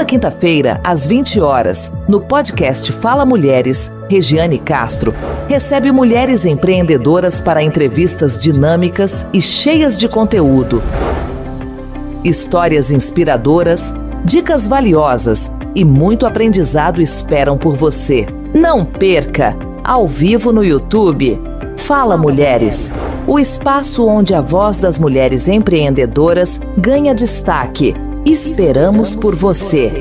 Toda quinta-feira, às 20 horas, no podcast Fala Mulheres, Regiane Castro recebe mulheres empreendedoras para entrevistas dinâmicas e cheias de conteúdo. Histórias inspiradoras, dicas valiosas e muito aprendizado esperam por você. Não perca! Ao vivo no YouTube, Fala Mulheres, o espaço onde a voz das mulheres empreendedoras ganha destaque. Esperamos por você.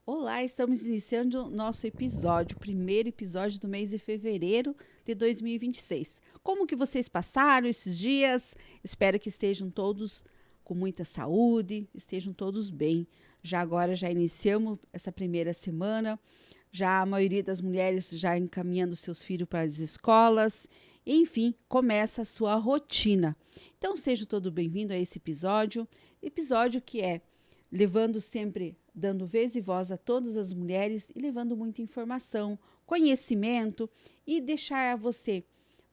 Olá, estamos iniciando o nosso episódio, o primeiro episódio do mês de fevereiro de 2026. Como que vocês passaram esses dias? Espero que estejam todos com muita saúde, estejam todos bem. Já iniciamos essa primeira semana, já a maioria das mulheres já encaminhando seus filhos para as escolas, enfim, começa a sua rotina. Então, seja todo bem-vindo a esse episódio que é levando sempre, dando vez e voz a todas as mulheres e levando muita informação, conhecimento e deixar a você.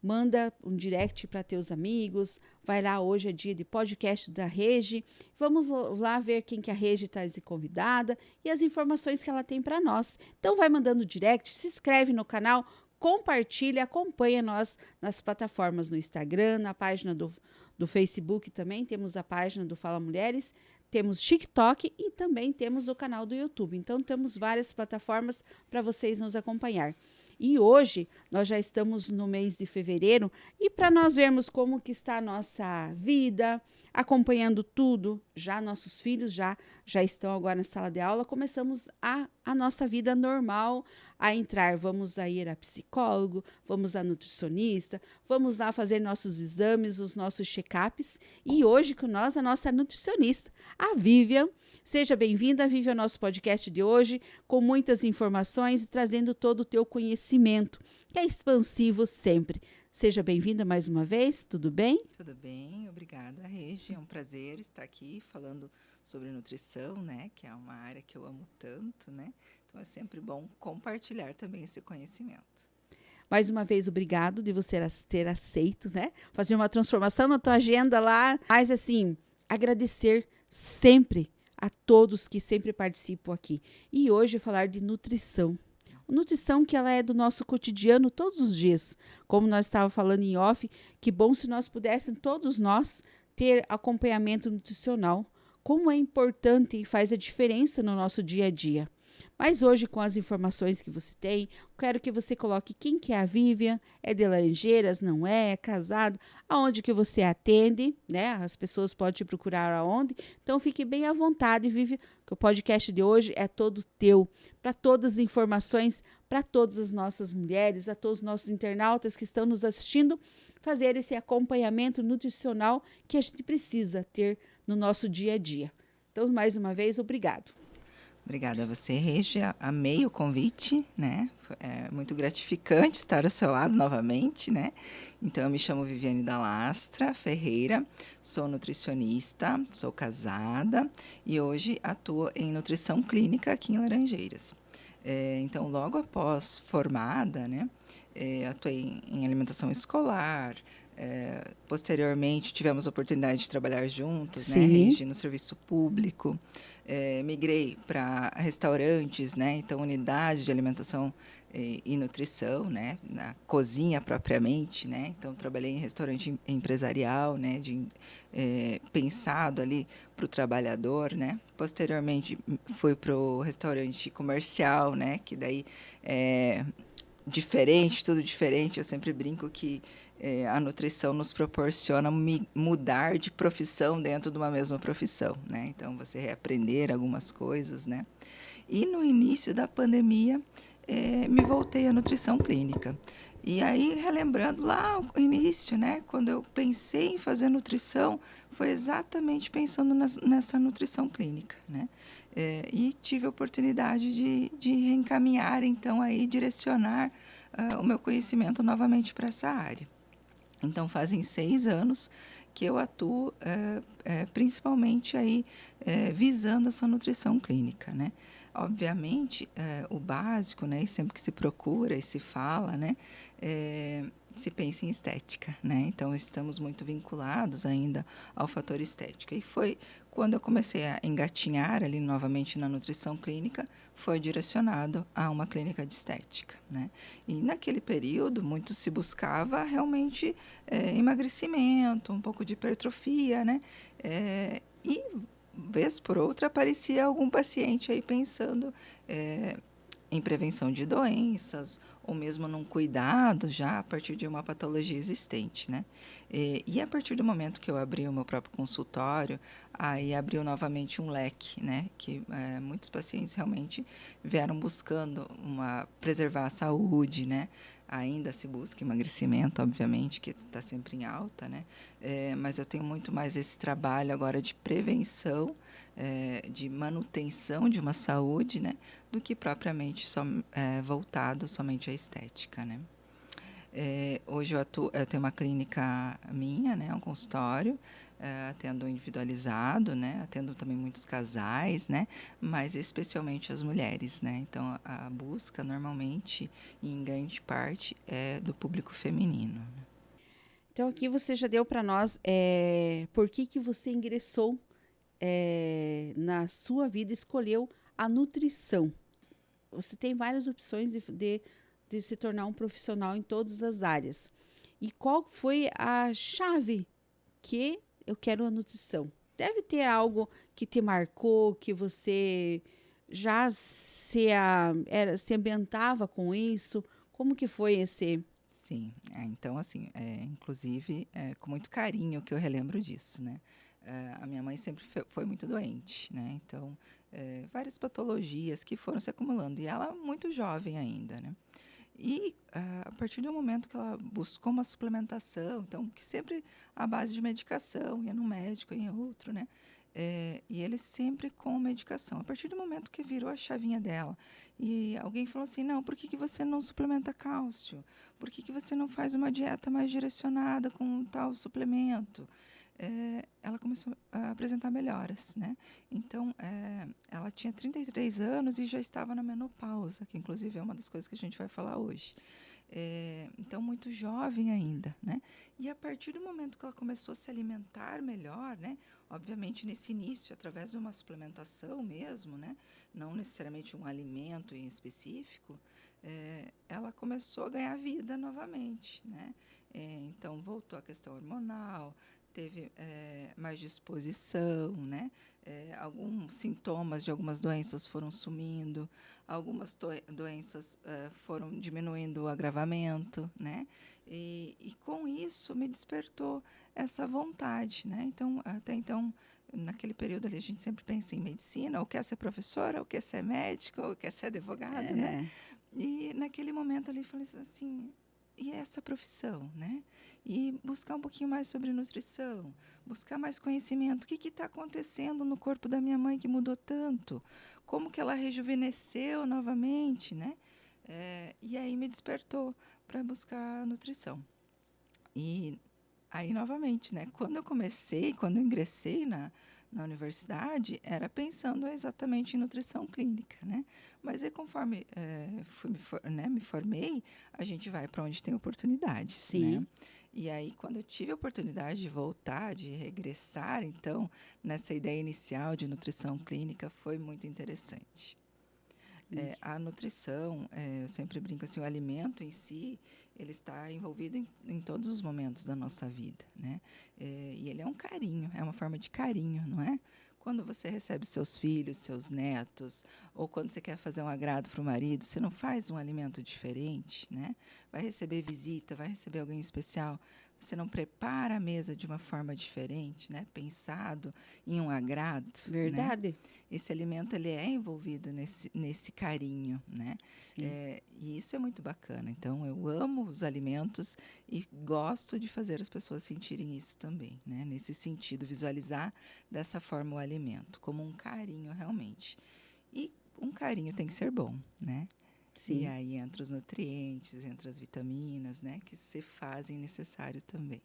Manda um direct para teus amigos, vai lá, hoje é dia de podcast da Regi, vamos lá ver quem que a Regi está convidada e as informações que ela tem para nós. Então vai mandando direct, se inscreve no canal, compartilha, acompanha nós nas plataformas no Instagram, na página do Facebook também, temos a página do Fala Mulheres, temos TikTok e também temos o canal do YouTube. Então, temos várias plataformas para vocês nos acompanhar. E hoje, nós já estamos no mês de fevereiro e para nós vermos como que está a nossa vida, acompanhando tudo, já nossos filhos já estão agora na sala de aula, começamos a nossa vida normal a entrar. Vamos a ir a psicólogo, vamos a nutricionista, vamos lá fazer nossos exames, os nossos check-ups. E hoje com nós, a nossa nutricionista, a Vivian. Seja bem-vinda, Vivian, ao nosso podcast de hoje, com muitas informações e trazendo todo o teu conhecimento, que é expansivo sempre. Seja bem-vinda mais uma vez, tudo bem? Tudo bem, obrigada, Regi. É um prazer estar aqui falando sobre nutrição, né? Que é uma área que eu amo tanto, né? Então é sempre bom compartilhar também esse conhecimento. Mais uma vez, obrigado de você ter aceito, né? Fazer uma transformação na tua agenda lá. Mas, assim, agradecer sempre a todos que sempre participam aqui. E hoje falar de nutrição. Nutrição que ela é do nosso cotidiano todos os dias. Como nós estávamos falando em off, que bom se nós pudéssemos, todos nós, ter acompanhamento nutricional. Como é importante e faz a diferença no nosso dia a dia. Mas hoje, com as informações que você tem, quero que você coloque quem que é a Vivian, é de Laranjeiras, não é casado, aonde que você atende, né? As pessoas podem te procurar aonde. Então, fique bem à vontade, Vivian, que o podcast de hoje é todo teu, para todas as informações, para todas as nossas mulheres, a todos os nossos internautas que estão nos assistindo, fazer esse acompanhamento nutricional que a gente precisa ter no nosso dia a dia. Então, mais uma vez, obrigado. Obrigada a você, Regi. Amei o convite, né? É muito gratificante estar ao seu lado novamente, né? Então, eu me chamo Viviane da Lastra Ferreira, sou nutricionista, sou casada e hoje atuo em nutrição clínica aqui em Laranjeiras. Então, logo após formada, né? Atuei em alimentação escolar. Posteriormente, tivemos a oportunidade de trabalhar juntos, né, Regi, no serviço público. Migrei para restaurantes, né? Então, unidade de alimentação e nutrição, né? Na cozinha propriamente, né? Então, trabalhei em restaurante empresarial, né? Pensado ali para o trabalhador, né? Posteriormente, fui para o restaurante comercial, né? Que daí é diferente, tudo diferente. Eu sempre brinco que a nutrição nos proporciona mudar de profissão dentro de uma mesma profissão, né? Então, você reaprender algumas coisas, né? E no início da pandemia, me voltei à nutrição clínica. E aí, relembrando lá o início, né? Quando eu pensei em fazer nutrição, foi exatamente pensando nessa nutrição clínica, né? E tive a oportunidade de reencaminhar, então, aí, direcionar o meu conhecimento novamente para essa área. Então, fazem 6 anos que eu atuo principalmente aí, visando essa nutrição clínica, né? Obviamente, o básico, né, e sempre que se procura e se fala, né, se pensa em estética, né? Então, estamos muito vinculados ainda ao fator estética. E foi quando eu comecei a engatinhar ali novamente na nutrição clínica, foi direcionado a uma clínica de estética, né? E naquele período, muito se buscava realmente emagrecimento, um pouco de hipertrofia, né? E vez por outra aparecia algum paciente aí pensando em prevenção de doenças, ou mesmo num cuidado já a partir de uma patologia existente, né? E a partir do momento que eu abri o meu próprio consultório, aí abriu novamente um leque, né? Que muitos pacientes realmente vieram buscando preservar a saúde, né? Ainda se busca emagrecimento, obviamente, que está sempre em alta, né? Mas eu tenho muito mais esse trabalho agora de prevenção, de manutenção de uma saúde, né? Do que propriamente voltado somente à estética, né? Hoje eu tenho uma clínica minha, né? Um consultório, atendo individualizado, né? Atendo também muitos casais, né? Mas especialmente as mulheres, né? Então, a busca normalmente, e em grande parte, é do público feminino. Né? Então, aqui você já deu para nós por que você ingressou na sua vida, escolheu a nutrição. Você tem várias opções de se tornar um profissional em todas as áreas. E qual foi a chave que eu quero a nutrição? Deve ter algo que te marcou, que você já se ambientava com isso. Como que foi esse? Sim, então assim, inclusive com muito carinho que eu relembro disso, né? A minha mãe sempre foi muito doente, né? Então, várias patologias que foram se acumulando, e ela muito jovem ainda, né? E a partir do momento que ela buscou uma suplementação, então, que sempre à base de medicação, ia no médico, ia em outro, né? E ele sempre com medicação. A partir do momento que virou a chavinha dela, e alguém falou assim, não, por que você não suplementa cálcio? Por que você não faz uma dieta mais direcionada com um tal suplemento? Ela começou a apresentar melhoras, né? Então, ela tinha 33 anos e já estava na menopausa, que inclusive é uma das coisas que a gente vai falar hoje. Então, muito jovem ainda, né? E a partir do momento que ela começou a se alimentar melhor, né? Obviamente, nesse início, através de uma suplementação mesmo, né? Não necessariamente um alimento em específico, ela começou a ganhar vida novamente, né? Então, voltou a questão hormonal, teve mais disposição, né? Alguns sintomas de algumas doenças foram sumindo, algumas doenças foram diminuindo o agravamento, né? E com isso me despertou essa vontade, né? Então, até então, naquele período ali, a gente sempre pensa em medicina, ou quer ser professora, ou quer ser médico, ou quer ser advogado, né? E naquele momento ali, eu falei assim, e essa profissão, né? E buscar um pouquinho mais sobre nutrição, buscar mais conhecimento. O que está acontecendo no corpo da minha mãe que mudou tanto? Como que ela rejuvenesceu novamente, né? E aí me despertou para buscar nutrição. E aí, novamente, né? Quando eu ingressei na universidade, era pensando exatamente em nutrição clínica, né? Mas aí, conforme me formei, a gente vai para onde tem oportunidades, Sim. né? E aí, quando eu tive a oportunidade de voltar, de regressar, então, nessa ideia inicial de nutrição clínica, foi muito interessante. A nutrição, eu sempre brinco assim, o alimento em si, ele está envolvido em todos os momentos da nossa vida, né? E ele é um carinho, é uma forma de carinho, não é? Quando você recebe seus filhos, seus netos, ou quando você quer fazer um agrado para o marido, você não faz um alimento diferente, né? Vai receber visita, vai receber alguém especial, você não prepara a mesa de uma forma diferente, né? Pensado em um agrado, Verdade. né? Esse alimento ele é envolvido nesse carinho, né? Sim. E isso é muito bacana. Então, eu amo os alimentos e gosto de fazer as pessoas sentirem isso também, né? Nesse sentido, visualizar dessa forma o alimento, como um carinho realmente. E um carinho tem que ser bom, né? Sim. E aí entra os nutrientes, entra as vitaminas, né? Que se fazem necessário também.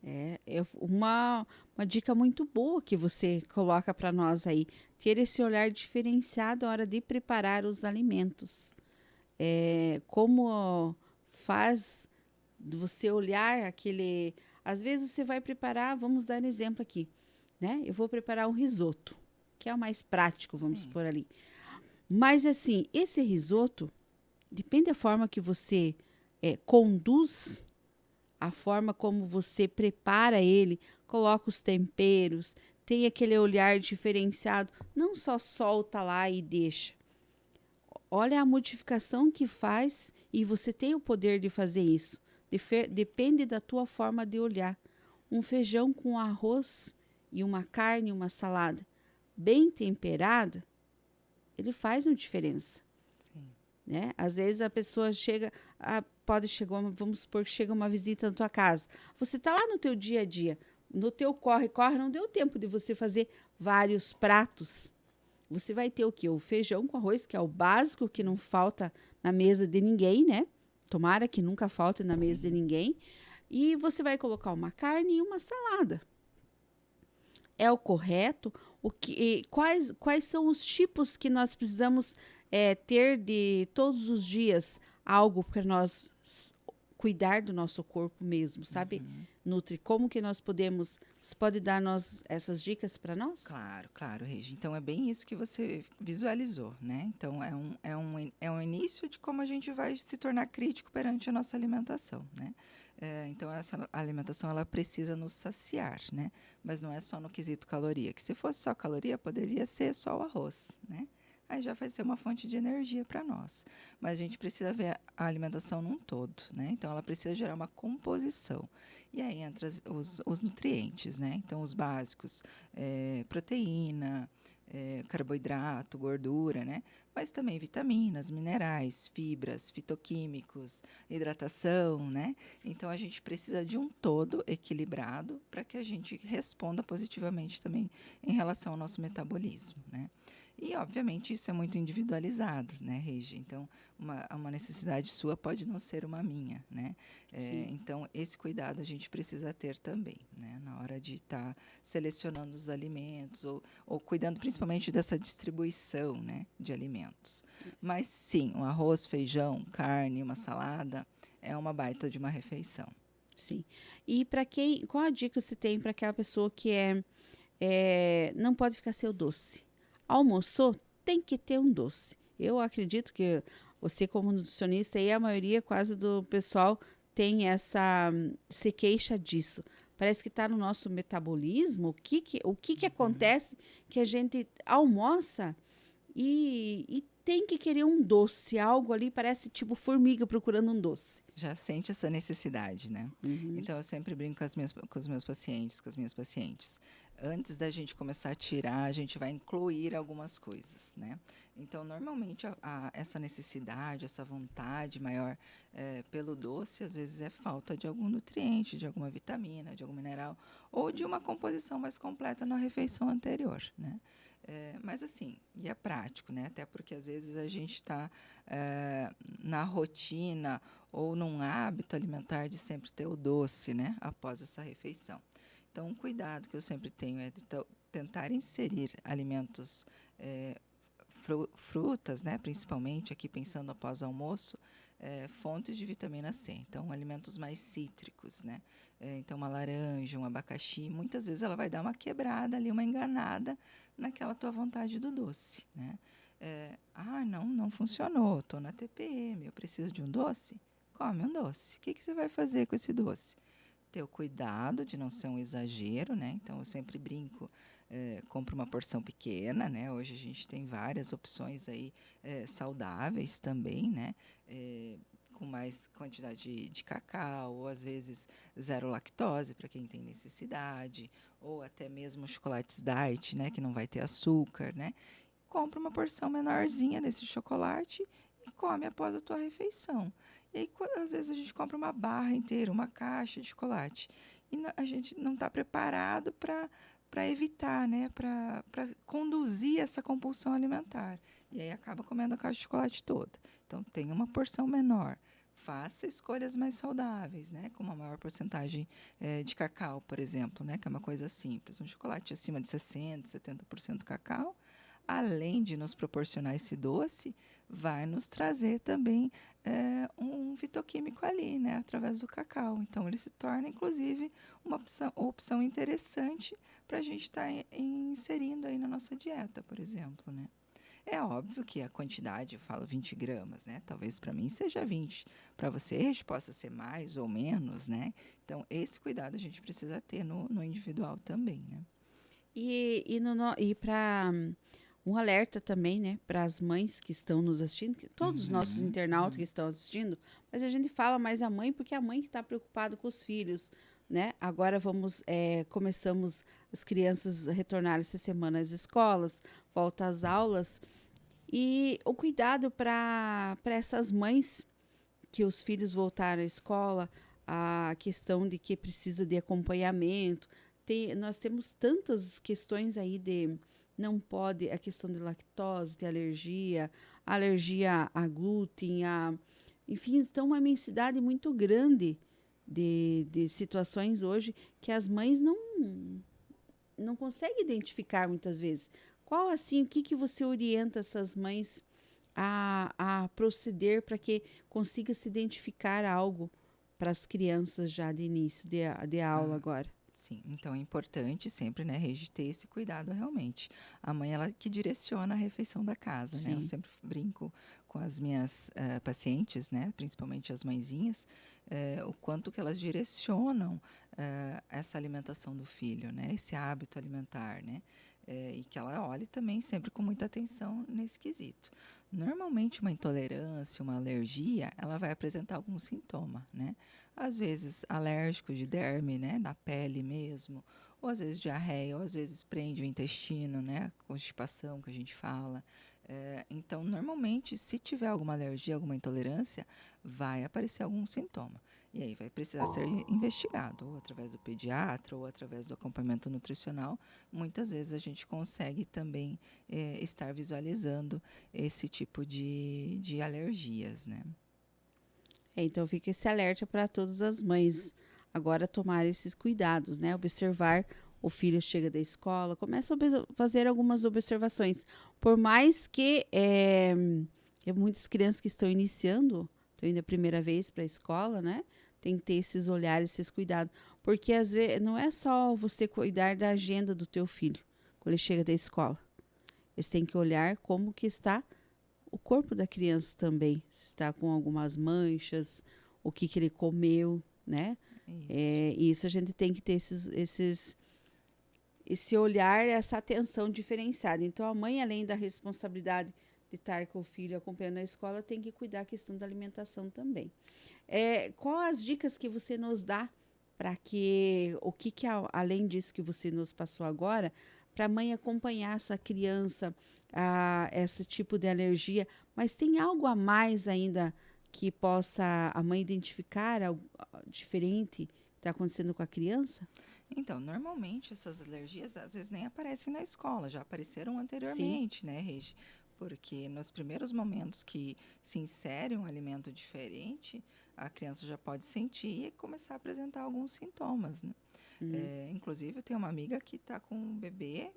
É uma dica muito boa que você coloca para nós aí. Ter esse olhar diferenciado na hora de preparar os alimentos. Como faz você olhar aquele. Às vezes você vai preparar, vamos dar um exemplo aqui, né? Eu vou preparar um risoto, que é o mais prático, vamos Sim. supor ali. Mas assim, esse risoto, depende da forma que você conduz, a forma como você prepara ele, coloca os temperos, tem aquele olhar diferenciado, não só solta lá e deixa. Olha a modificação que faz e você tem o poder de fazer isso. Depende da tua forma de olhar. Um feijão com arroz e uma carne, uma salada bem temperada, ele faz uma diferença, Sim. né? Às vezes a pessoa chega, pode chegar, vamos supor que chega uma visita na tua casa. Você está lá no teu dia a dia, no teu corre-corre, não deu tempo de você fazer vários pratos. Você vai ter o quê? O feijão com arroz, que é o básico, que não falta na mesa de ninguém, né? Tomara que nunca falte na mesa de ninguém. E você vai colocar uma carne e uma salada. É o correto? Quais são os tipos que nós precisamos ter de todos os dias algo para nós cuidar do nosso corpo mesmo, sabe? Nutri, como que nós podemos... Você pode dar essas dicas para nós? Claro, claro, Regi. Então, é bem isso que você visualizou, né? Então, é um início de como a gente vai se tornar crítico perante a nossa alimentação, né? Então, essa alimentação, ela precisa nos saciar, né? Mas não é só no quesito caloria, que se fosse só caloria, poderia ser só o arroz, né? Aí já vai ser uma fonte de energia para nós. Mas a gente precisa ver a alimentação num todo, né? Então, ela precisa gerar uma composição. E aí entra os nutrientes, né? Então, os básicos, proteína, carboidrato, gordura, né? Mas também vitaminas, minerais, fibras, fitoquímicos, hidratação, né? Então, a gente precisa de um todo equilibrado para que a gente responda positivamente também em relação ao nosso metabolismo, né? E, obviamente, isso é muito individualizado, né, Regi? Então, uma necessidade sua pode não ser uma minha, né? Então, esse cuidado a gente precisa ter também, né? Na hora de estar selecionando os alimentos ou cuidando principalmente dessa distribuição, né, de alimentos. Mas, sim, um arroz, feijão, carne, uma salada é uma baita de uma refeição. Sim. E qual a dica você tem para aquela pessoa que não pode ficar sem o doce? Almoçou, tem que ter um doce. Eu acredito que você, como nutricionista, e a maioria quase do pessoal se queixa disso. Parece que está no nosso metabolismo. O que acontece que a gente almoça e tem que querer um doce, algo ali parece tipo formiga procurando um doce. Já sente essa necessidade, né? Então, eu sempre brinco com os meus pacientes, com as minhas pacientes. Antes da gente começar a tirar, a gente vai incluir algumas coisas, né? Então, normalmente, essa necessidade, essa vontade maior pelo doce, às vezes é falta de algum nutriente, de alguma vitamina, de algum mineral, ou de uma composição mais completa na refeição anterior, né? Mas assim, e é prático, né? Até porque às vezes a gente está na rotina ou num hábito alimentar de sempre ter o doce, né? Após essa refeição. Então, um cuidado que eu sempre tenho é de tentar inserir alimentos, frutas, né? Principalmente aqui pensando após o almoço, fontes de vitamina C. Então, alimentos mais cítricos, né? Então, uma laranja, um abacaxi, muitas vezes ela vai dar uma quebrada ali, uma enganada naquela tua vontade do doce, né? Não funcionou, estou na TPM, eu preciso de um doce? Come um doce. O que você vai fazer com esse doce? Ter o cuidado de não ser um exagero, né? Então, eu sempre brinco, compro uma porção pequena, né? Hoje a gente tem várias opções aí saudáveis também, né? Com mais quantidade de cacau, ou às vezes zero lactose para quem tem necessidade, ou até mesmo chocolates diet, né? Que não vai ter açúcar, né? Compra uma porção menorzinha desse chocolate e come após a tua refeição. E aí, às vezes, a gente compra uma barra inteira, uma caixa de chocolate. E a gente não está preparado para evitar, né? Para conduzir essa compulsão alimentar. E aí acaba comendo a caixa de chocolate toda. Então, tem uma porção menor. faça escolhas mais saudáveis, né? Com uma maior porcentagem de cacau, por exemplo, né? Que é uma coisa simples. Um chocolate acima de 60%, 70% cacau, além de nos proporcionar esse doce, vai nos trazer também um fitoquímico ali, né? Através do cacau. Então, ele se torna, inclusive, uma opção interessante para a gente estar inserindo aí na nossa dieta, por exemplo, né? É óbvio que a quantidade, eu falo 20 gramas, né? Talvez para mim seja 20. Para vocês possa ser mais ou menos, né? Então, esse cuidado a gente precisa ter no individual também, né? E para um alerta também, né, para as mães que estão nos assistindo, todos os nossos internautas que estão assistindo, mas a gente fala mais a mãe porque é a mãe que está preocupada com os filhos, né? Agora começamos as crianças a retornar essa semana às escolas, volta às aulas e o cuidado para essas mães que os filhos voltaram à escola, a questão de que precisa de acompanhamento. Nós temos tantas questões aí de não pode, a questão de lactose, de alergia a glúten, enfim, então uma imensidade muito grande de situações hoje que as mães não conseguem identificar muitas vezes. Qual, assim, o que você orienta essas mães a proceder para que consiga se identificar algo para as crianças já de início de aula agora? Sim, então é importante sempre, né, Regi, ter esse cuidado realmente. A mãe, ela que direciona a refeição da casa, né? Eu Sim. sempre brinco com as minhas pacientes, né, principalmente as mãezinhas, o quanto que elas direcionam essa alimentação do filho, né? Esse hábito alimentar, né? E que ela olhe também sempre com muita atenção nesse quesito. Normalmente, uma intolerância, uma alergia, ela vai apresentar algum sintoma, né? Às vezes alérgico de derme, né, na pele mesmo, ou às vezes diarreia, ou às vezes prende o intestino, né, constipação que a gente fala. Então, normalmente, se tiver alguma alergia, alguma intolerância, vai aparecer algum sintoma. E aí vai precisar ser investigado, ou através do pediatra, ou através do acompanhamento nutricional. Muitas vezes a gente consegue também estar visualizando esse tipo de alergias, né? Então fica esse alerta para todas as mães agora tomar esses cuidados, né? Observar o filho chega da escola, começa a fazer algumas observações. Por mais que muitas crianças que estão iniciando, estão indo a primeira vez para a escola, né? Tem que ter esses olhares, esses cuidados. Porque às vezes não é só você cuidar da agenda do teu filho quando ele chega da escola. Eles têm que olhar como que está o corpo da criança também, se está com algumas manchas, o que ele comeu, né? Isso. E isso a gente tem que ter esse olhar, essa atenção diferenciada. Então, a mãe, além da responsabilidade de estar com o filho acompanhando a escola, tem que cuidar da questão da alimentação também. Qual as dicas que você nos dá para que, além disso que você nos passou agora, para a mãe acompanhar essa criança, esse tipo de alergia, mas tem algo a mais ainda que possa a mãe identificar algo diferente que está acontecendo com a criança? Então, normalmente essas alergias às vezes nem aparecem na escola, já apareceram Sim, anteriormente, né, Regi? Porque nos primeiros momentos que se insere um alimento diferente, a criança já pode sentir e começar a apresentar alguns sintomas, né? Inclusive, eu tenho uma amiga que está com um bebê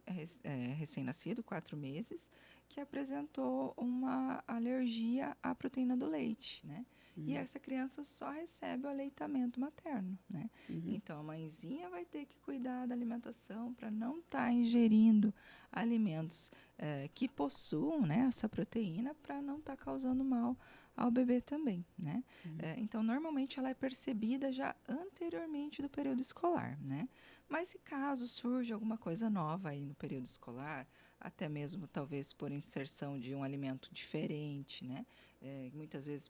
recém-nascido, 4 meses, que apresentou uma alergia à proteína do leite, né? E essa criança só recebe o aleitamento materno, né? Então, a mãezinha vai ter que cuidar da alimentação para não estar ingerindo alimentos que possuam, né, essa proteína para não estar causando mal ao bebê também, né? Então, normalmente ela é percebida já anteriormente do período escolar, né? Mas se caso surge alguma coisa nova aí no período escolar, até mesmo talvez por inserção de um alimento diferente, né? Muitas vezes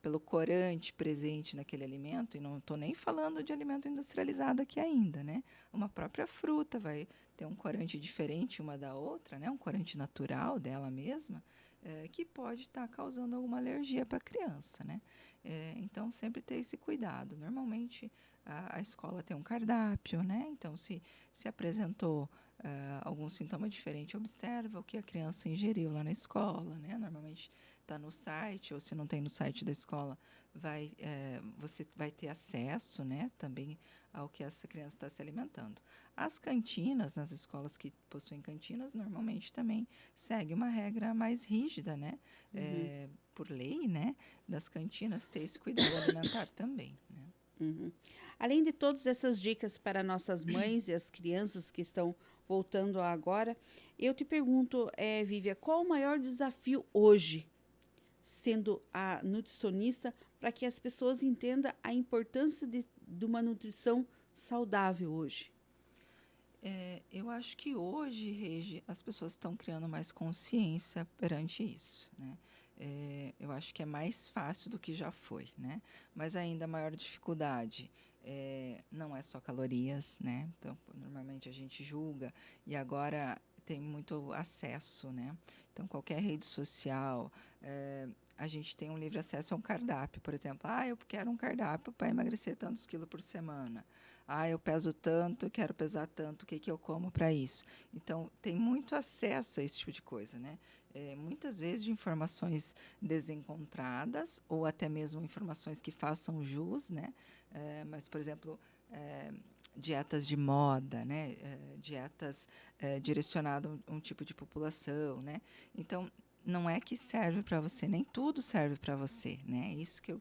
pelo corante presente naquele alimento, e não estou nem falando de alimento industrializado aqui ainda, né? Uma própria fruta vai ter um corante diferente uma da outra, né? Um corante natural dela mesma, que pode estar causando alguma alergia para a criança, né? Então, sempre ter esse cuidado. Normalmente, a escola tem um cardápio, né? Então, se apresentou algum sintoma diferente, observa o que a criança ingeriu lá na escola, né? Normalmente estar no site, ou se não tem no site da escola, você vai ter acesso, né, também ao que essa criança está se alimentando. As cantinas, nas escolas que possuem cantinas, normalmente também segue uma regra mais rígida, né, por lei, né, das cantinas ter esse cuidado alimentar também, né. Além de todas essas dicas para nossas mães e as crianças que estão voltando agora, eu te pergunto, Vívia, qual o maior desafio hoje, sendo a nutricionista, para que as pessoas entendam a importância de uma nutrição saudável hoje? Eu acho que hoje, Regi, as pessoas estão criando mais consciência perante isso, né? Eu acho que é mais fácil do que já foi, né? Mas ainda a maior dificuldade não é só calorias, né? Então, normalmente a gente julga e agora tem muito acesso, né? Então, qualquer rede social, a gente tem um livre acesso a um cardápio, por exemplo. Eu quero um cardápio para emagrecer tantos quilos por semana. Eu peso tanto, quero pesar tanto, o que eu como para isso? Então, tem muito acesso a esse tipo de coisa, né? Muitas vezes de informações desencontradas ou até mesmo informações que façam jus, né? Mas, por exemplo, dietas de moda, né? Dietas direcionadas a um tipo de população, né? Então, não é que serve para você, nem tudo serve para você, né? Isso que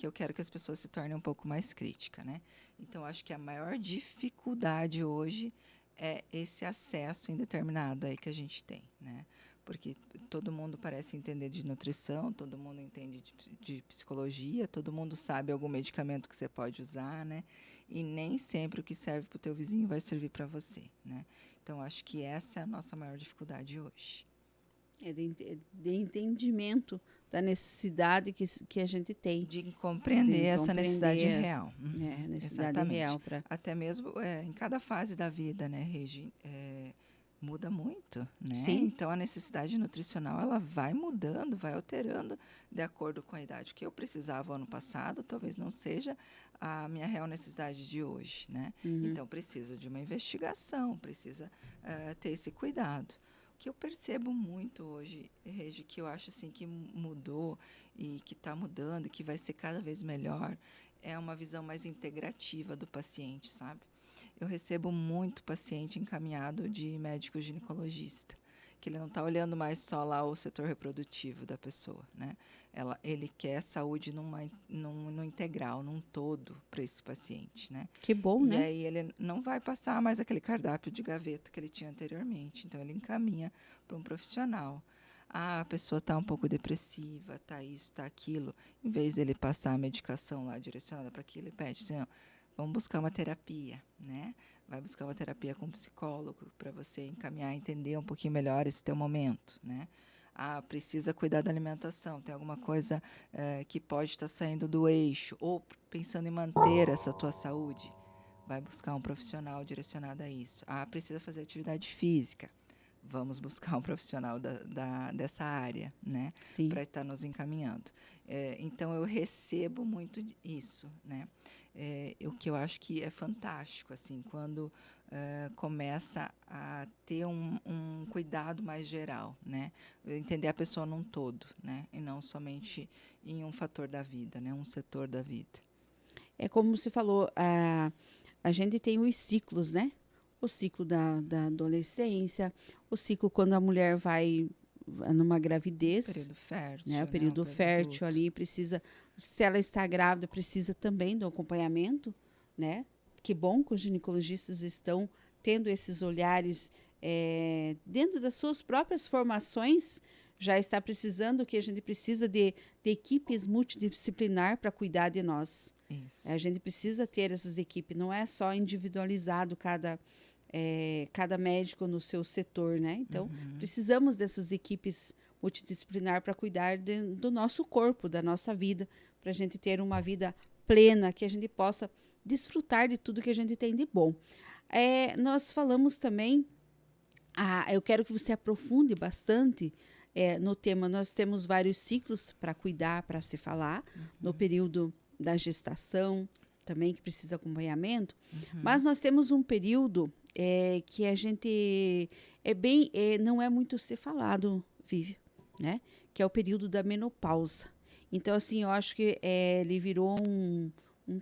eu quero que as pessoas se tornem um pouco mais críticas, né? Então, acho que a maior dificuldade hoje é esse acesso indeterminado aí que a gente tem, né? Porque todo mundo parece entender de nutrição, todo mundo entende de psicologia, todo mundo sabe algum medicamento que você pode usar, né? E nem sempre o que serve para o teu vizinho vai servir para você, né? Então, acho que essa é a nossa maior dificuldade hoje. De entendimento da necessidade que a gente tem. De compreender essa necessidade real. Necessidade Exatamente. real. Até mesmo em cada fase da vida, né, Regi? Muda muito, né? Sim. Então, a necessidade nutricional ela vai mudando, vai alterando de acordo com a idade. O que eu precisava ano passado talvez não seja a minha real necessidade de hoje, né? Então, precisa de uma investigação, precisa ter esse cuidado. O que eu percebo muito hoje, Regi, que eu acho assim que mudou e que está mudando e que vai ser cada vez melhor, é uma visão mais integrativa do paciente, sabe? Eu recebo muito paciente encaminhado de médico ginecologista, que ele não está olhando mais só lá o setor reprodutivo da pessoa, né? Ele quer saúde no integral, num todo para esse paciente, né? Que bom, né? E aí ele não vai passar mais aquele cardápio de gaveta que ele tinha anteriormente. Então, ele encaminha para um profissional. A pessoa está um pouco depressiva, está isso, está aquilo. Em vez dele passar a medicação lá direcionada para aquilo, ele pede assim, não, vamos buscar uma terapia, né? Vai buscar uma terapia com um psicólogo para você encaminhar, entender um pouquinho melhor esse teu momento, né? Precisa cuidar da alimentação, tem alguma coisa que pode estar saindo do eixo, ou pensando em manter essa tua saúde, vai buscar um profissional direcionado a isso. Precisa fazer atividade física, vamos buscar um profissional dessa área, né? Para estar nos encaminhando. Então, eu recebo muito isso, né? O que eu acho que é fantástico, assim, quando começa a ter um cuidado mais geral, né? Entender a pessoa num todo, né? E não somente em um fator da vida, né? Um setor da vida. É como você falou, a gente tem os ciclos, né? O ciclo da adolescência, o ciclo quando a mulher vai numa gravidez. O período fértil. Né? O período fértil ali precisa, se ela está grávida, precisa também do acompanhamento, né? Que bom que os ginecologistas estão tendo esses olhares dentro das suas próprias formações. Já está precisando que a gente precisa de equipes multidisciplinar para cuidar de nós. Isso. A gente precisa ter essas equipes, não é só individualizado cada médico no seu setor, né? Então, precisamos dessas equipes multidisciplinar para cuidar do nosso corpo, da nossa vida, para a gente ter uma vida plena, que a gente possa desfrutar de tudo que a gente tem de bom. Nós falamos também, eu quero que você aprofunde bastante no tema. Nós temos vários ciclos para cuidar, para se falar, no período da gestação, também que precisa acompanhamento, mas nós temos um período que a gente não é muito ser falado, Vivi. né? Que é o período da menopausa. Então, assim, eu acho que ele virou um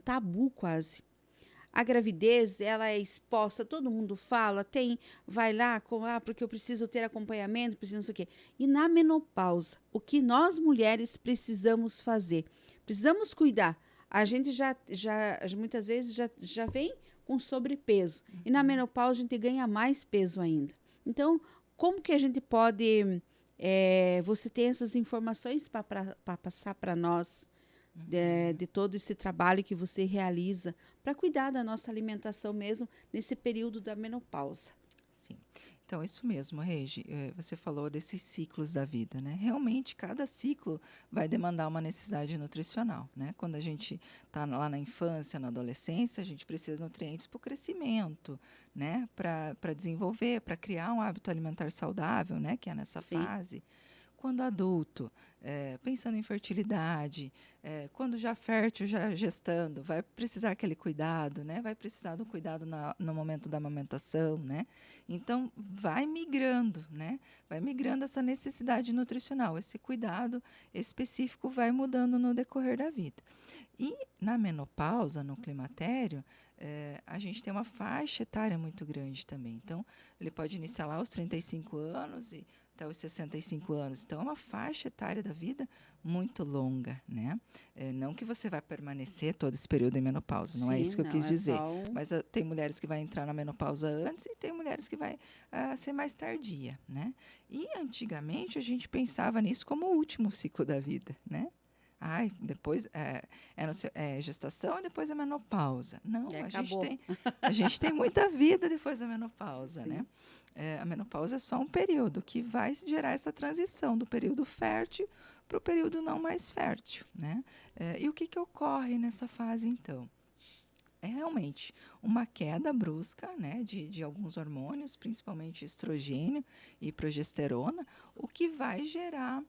tabu quase. A gravidez, ela é exposta, todo mundo fala, vai lá, porque eu preciso ter acompanhamento, preciso não sei o quê. E na menopausa, o que nós mulheres precisamos fazer? Precisamos cuidar. A gente muitas vezes já vem com sobrepeso. E na menopausa a gente ganha mais peso ainda. Então, como que a gente pode... você tem essas informações para passar para nós de todo esse trabalho que você realiza para cuidar da nossa alimentação mesmo nesse período da menopausa. Sim. Então, isso mesmo, Regi. Você falou desses ciclos da vida, né? Realmente, cada ciclo vai demandar uma necessidade nutricional, né? Quando a gente está lá na infância, na adolescência, a gente precisa de nutrientes para o crescimento, né? Para desenvolver, para criar um hábito alimentar saudável, né? Que é nessa Sim. fase. Quando adulto, pensando em fertilidade, quando já fértil, já gestando, vai precisar aquele cuidado, né? Vai precisar do cuidado no momento da amamentação, né? Então, vai migrando, né? Vai migrando essa necessidade nutricional. Esse cuidado específico vai mudando no decorrer da vida. E na menopausa, no climatério, a gente tem uma faixa etária muito grande também. Então, ele pode iniciar lá aos 35 anos e até os 65 anos. Então, é uma faixa etária da vida muito longa, né? Não que você vai permanecer todo esse período em menopausa, não é isso que eu quis dizer. Mas tem mulheres que vão entrar na menopausa antes e tem mulheres que vai ser mais tardia, né? E antigamente a gente pensava nisso como o último ciclo da vida, né? Ai, depois gestação e depois a menopausa. Não, a gente tem muita vida depois da menopausa, né? A menopausa é só um período que vai gerar essa transição do período fértil para o período não mais fértil, né? E o que ocorre nessa fase, então? É realmente uma queda brusca, né, de alguns hormônios, principalmente estrogênio e progesterona, o que vai gerar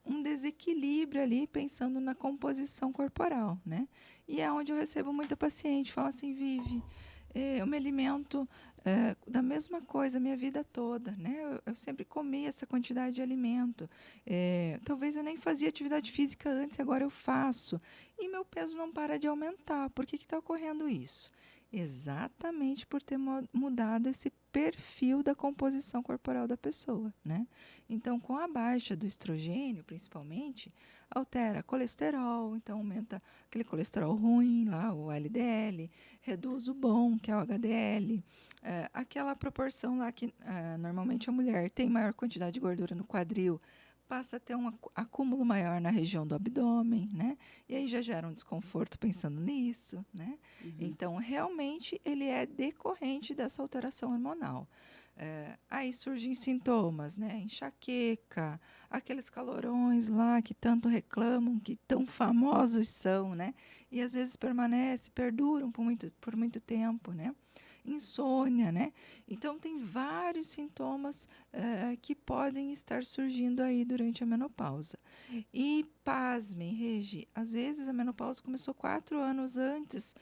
um desequilíbrio ali, pensando na composição corporal, né? E é onde eu recebo muita paciente, fala assim, Vivi, eu me alimento da mesma coisa a minha vida toda, né? Eu sempre comi essa quantidade de alimento. Talvez eu nem fazia atividade física antes, agora eu faço. E meu peso não para de aumentar. Por que está ocorrendo isso? Exatamente por ter mudado esse perfil da composição corporal da pessoa, né? Então, com a baixa do estrogênio, principalmente, altera colesterol, então aumenta aquele colesterol ruim lá, o LDL, reduz o bom, que é o HDL, aquela proporção lá que normalmente a mulher tem maior quantidade de gordura no quadril, passa a ter um acúmulo maior na região do abdômen, né? E aí já gera um desconforto pensando nisso, né? Então, realmente, ele é decorrente dessa alteração hormonal. Aí surgem sintomas, né? Enxaqueca, aqueles calorões lá que tanto reclamam, que tão famosos são, né? E às vezes perduram por muito tempo, né? Insônia, né? Então, tem vários sintomas que podem estar surgindo aí durante a menopausa. E, pasmem, Regi, às vezes a menopausa começou 4 anos antes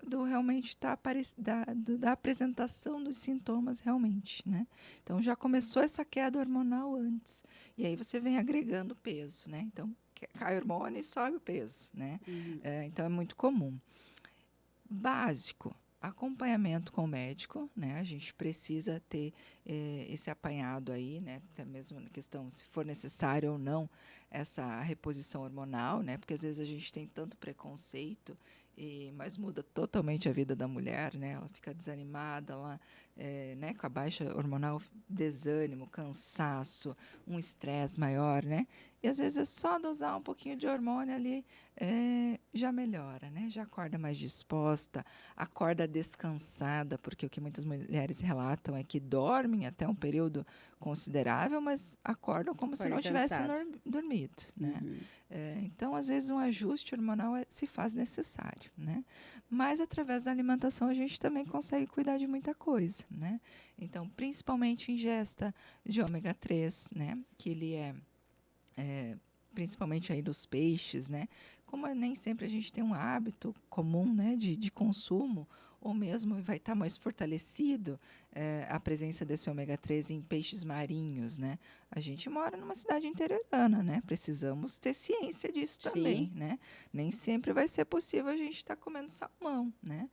do realmente da apresentação dos sintomas realmente, né? Então, já começou essa queda hormonal antes. E aí você vem agregando peso, né? Então, cai o hormônio e sobe o peso, né? Então, é muito comum. Básico, acompanhamento com o médico, né? A gente precisa ter esse apanhado aí, né? Até mesmo na questão se for necessário ou não essa reposição hormonal, né? Porque às vezes a gente tem tanto preconceito, mas muda totalmente a vida da mulher, né? Ela fica desanimada, né? Com a baixa hormonal, desânimo, cansaço, um estresse maior, né? E às vezes é só dosar um pouquinho de hormônio ali, já melhora, né? Já acorda mais disposta, acorda descansada, porque o que muitas mulheres relatam é que dormem até um período considerável, mas acordam como se não tivessem dormido, né? Então, às vezes, um ajuste hormonal se faz necessário, né? Mas, através da alimentação, a gente também consegue cuidar de muita coisa, né? Então, principalmente ingesta de ômega 3, né? Que ele principalmente aí dos peixes, né? Como nem sempre a gente tem um hábito comum, né, de consumo, ou mesmo vai estar mais fortalecido a presença desse ômega 3 em peixes marinhos, né? A gente mora numa cidade interiorana, né? Precisamos ter ciência disso também, né? Nem sempre vai ser possível a gente estar comendo salmão, né?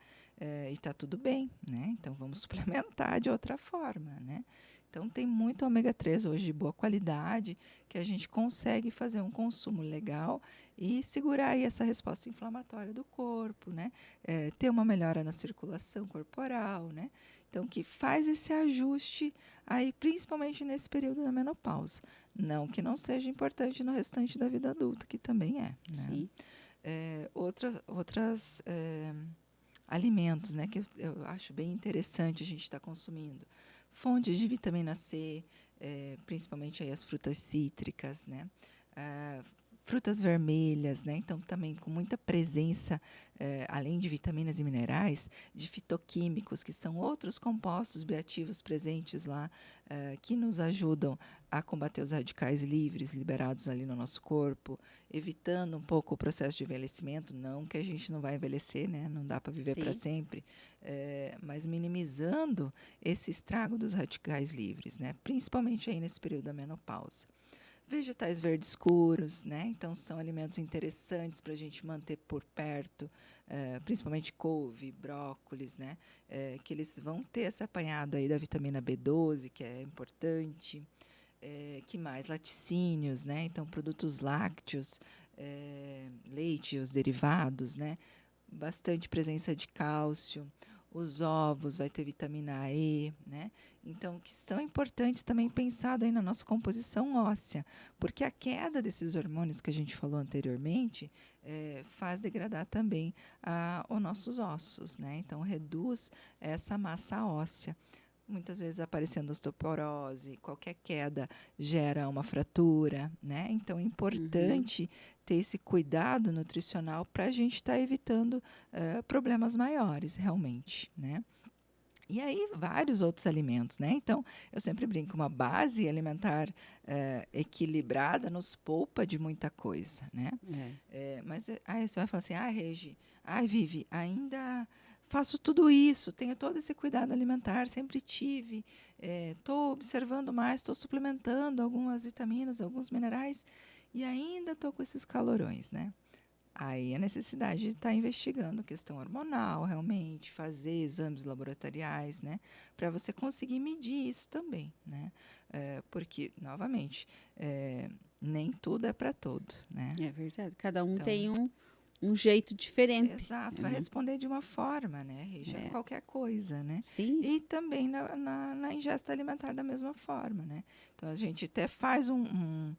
E está tudo bem, né? Então, vamos suplementar de outra forma, né? Então, tem muito ômega 3 hoje de boa qualidade que a gente consegue fazer um consumo legal e segurar aí essa resposta inflamatória do corpo, né? Ter uma melhora na circulação corporal, né? Então, que faz esse ajuste aí, principalmente nesse período da menopausa. Não que não seja importante no restante da vida adulta, que também é, né? Sim. Outras alimentos, né, que eu acho bem interessante a gente estar consumindo. Fontes de vitamina C, principalmente aí as frutas cítricas, né? Frutas vermelhas, né? Então, também com muita presença, além de vitaminas e minerais, de fitoquímicos, que são outros compostos bioativos presentes lá, que nos ajudam a combater os radicais livres liberados ali no nosso corpo, evitando um pouco o processo de envelhecimento. Não que a gente não vai envelhecer, né? Não dá para viver para sempre, mas minimizando esse estrago dos radicais livres, né? Principalmente aí nesse período da menopausa. Vegetais verdes escuros, né? Então são alimentos interessantes para a gente manter por perto, principalmente couve, brócolis, né? Que eles vão ter esse apanhado aí da vitamina B12, que é importante. Que mais? Laticínios, né? Então produtos lácteos, leite, os derivados, né? Bastante presença de cálcio. Os ovos vai ter vitamina E, né? Então, que são importantes também pensado aí na nossa composição óssea, porque a queda desses hormônios que a gente falou anteriormente faz degradar também os nossos ossos, né? Então, reduz essa massa óssea. Muitas vezes aparecendo osteoporose, qualquer queda gera uma fratura, né? Então é importante ter esse cuidado nutricional para a gente estar evitando problemas maiores, realmente, né? E aí, vários outros alimentos, né? Então, eu sempre brinco, uma base alimentar equilibrada nos poupa de muita coisa, né? Mas aí você vai falar assim, Regi, Vivi, ainda faço tudo isso, tenho todo esse cuidado alimentar, sempre tive, estou observando mais, estou suplementando algumas vitaminas, alguns minerais, e ainda estou com esses calorões, né? Aí a necessidade de estar investigando a questão hormonal, realmente, fazer exames laboratoriais, né? Para você conseguir medir isso também, né? Porque, novamente, nem tudo é para todos, né? É verdade. Cada um Então, tem um jeito diferente. Exato, vai responder de uma forma, né? Reja qualquer coisa, né? Sim. E também na ingesta alimentar da mesma forma, né? Então, a gente até faz um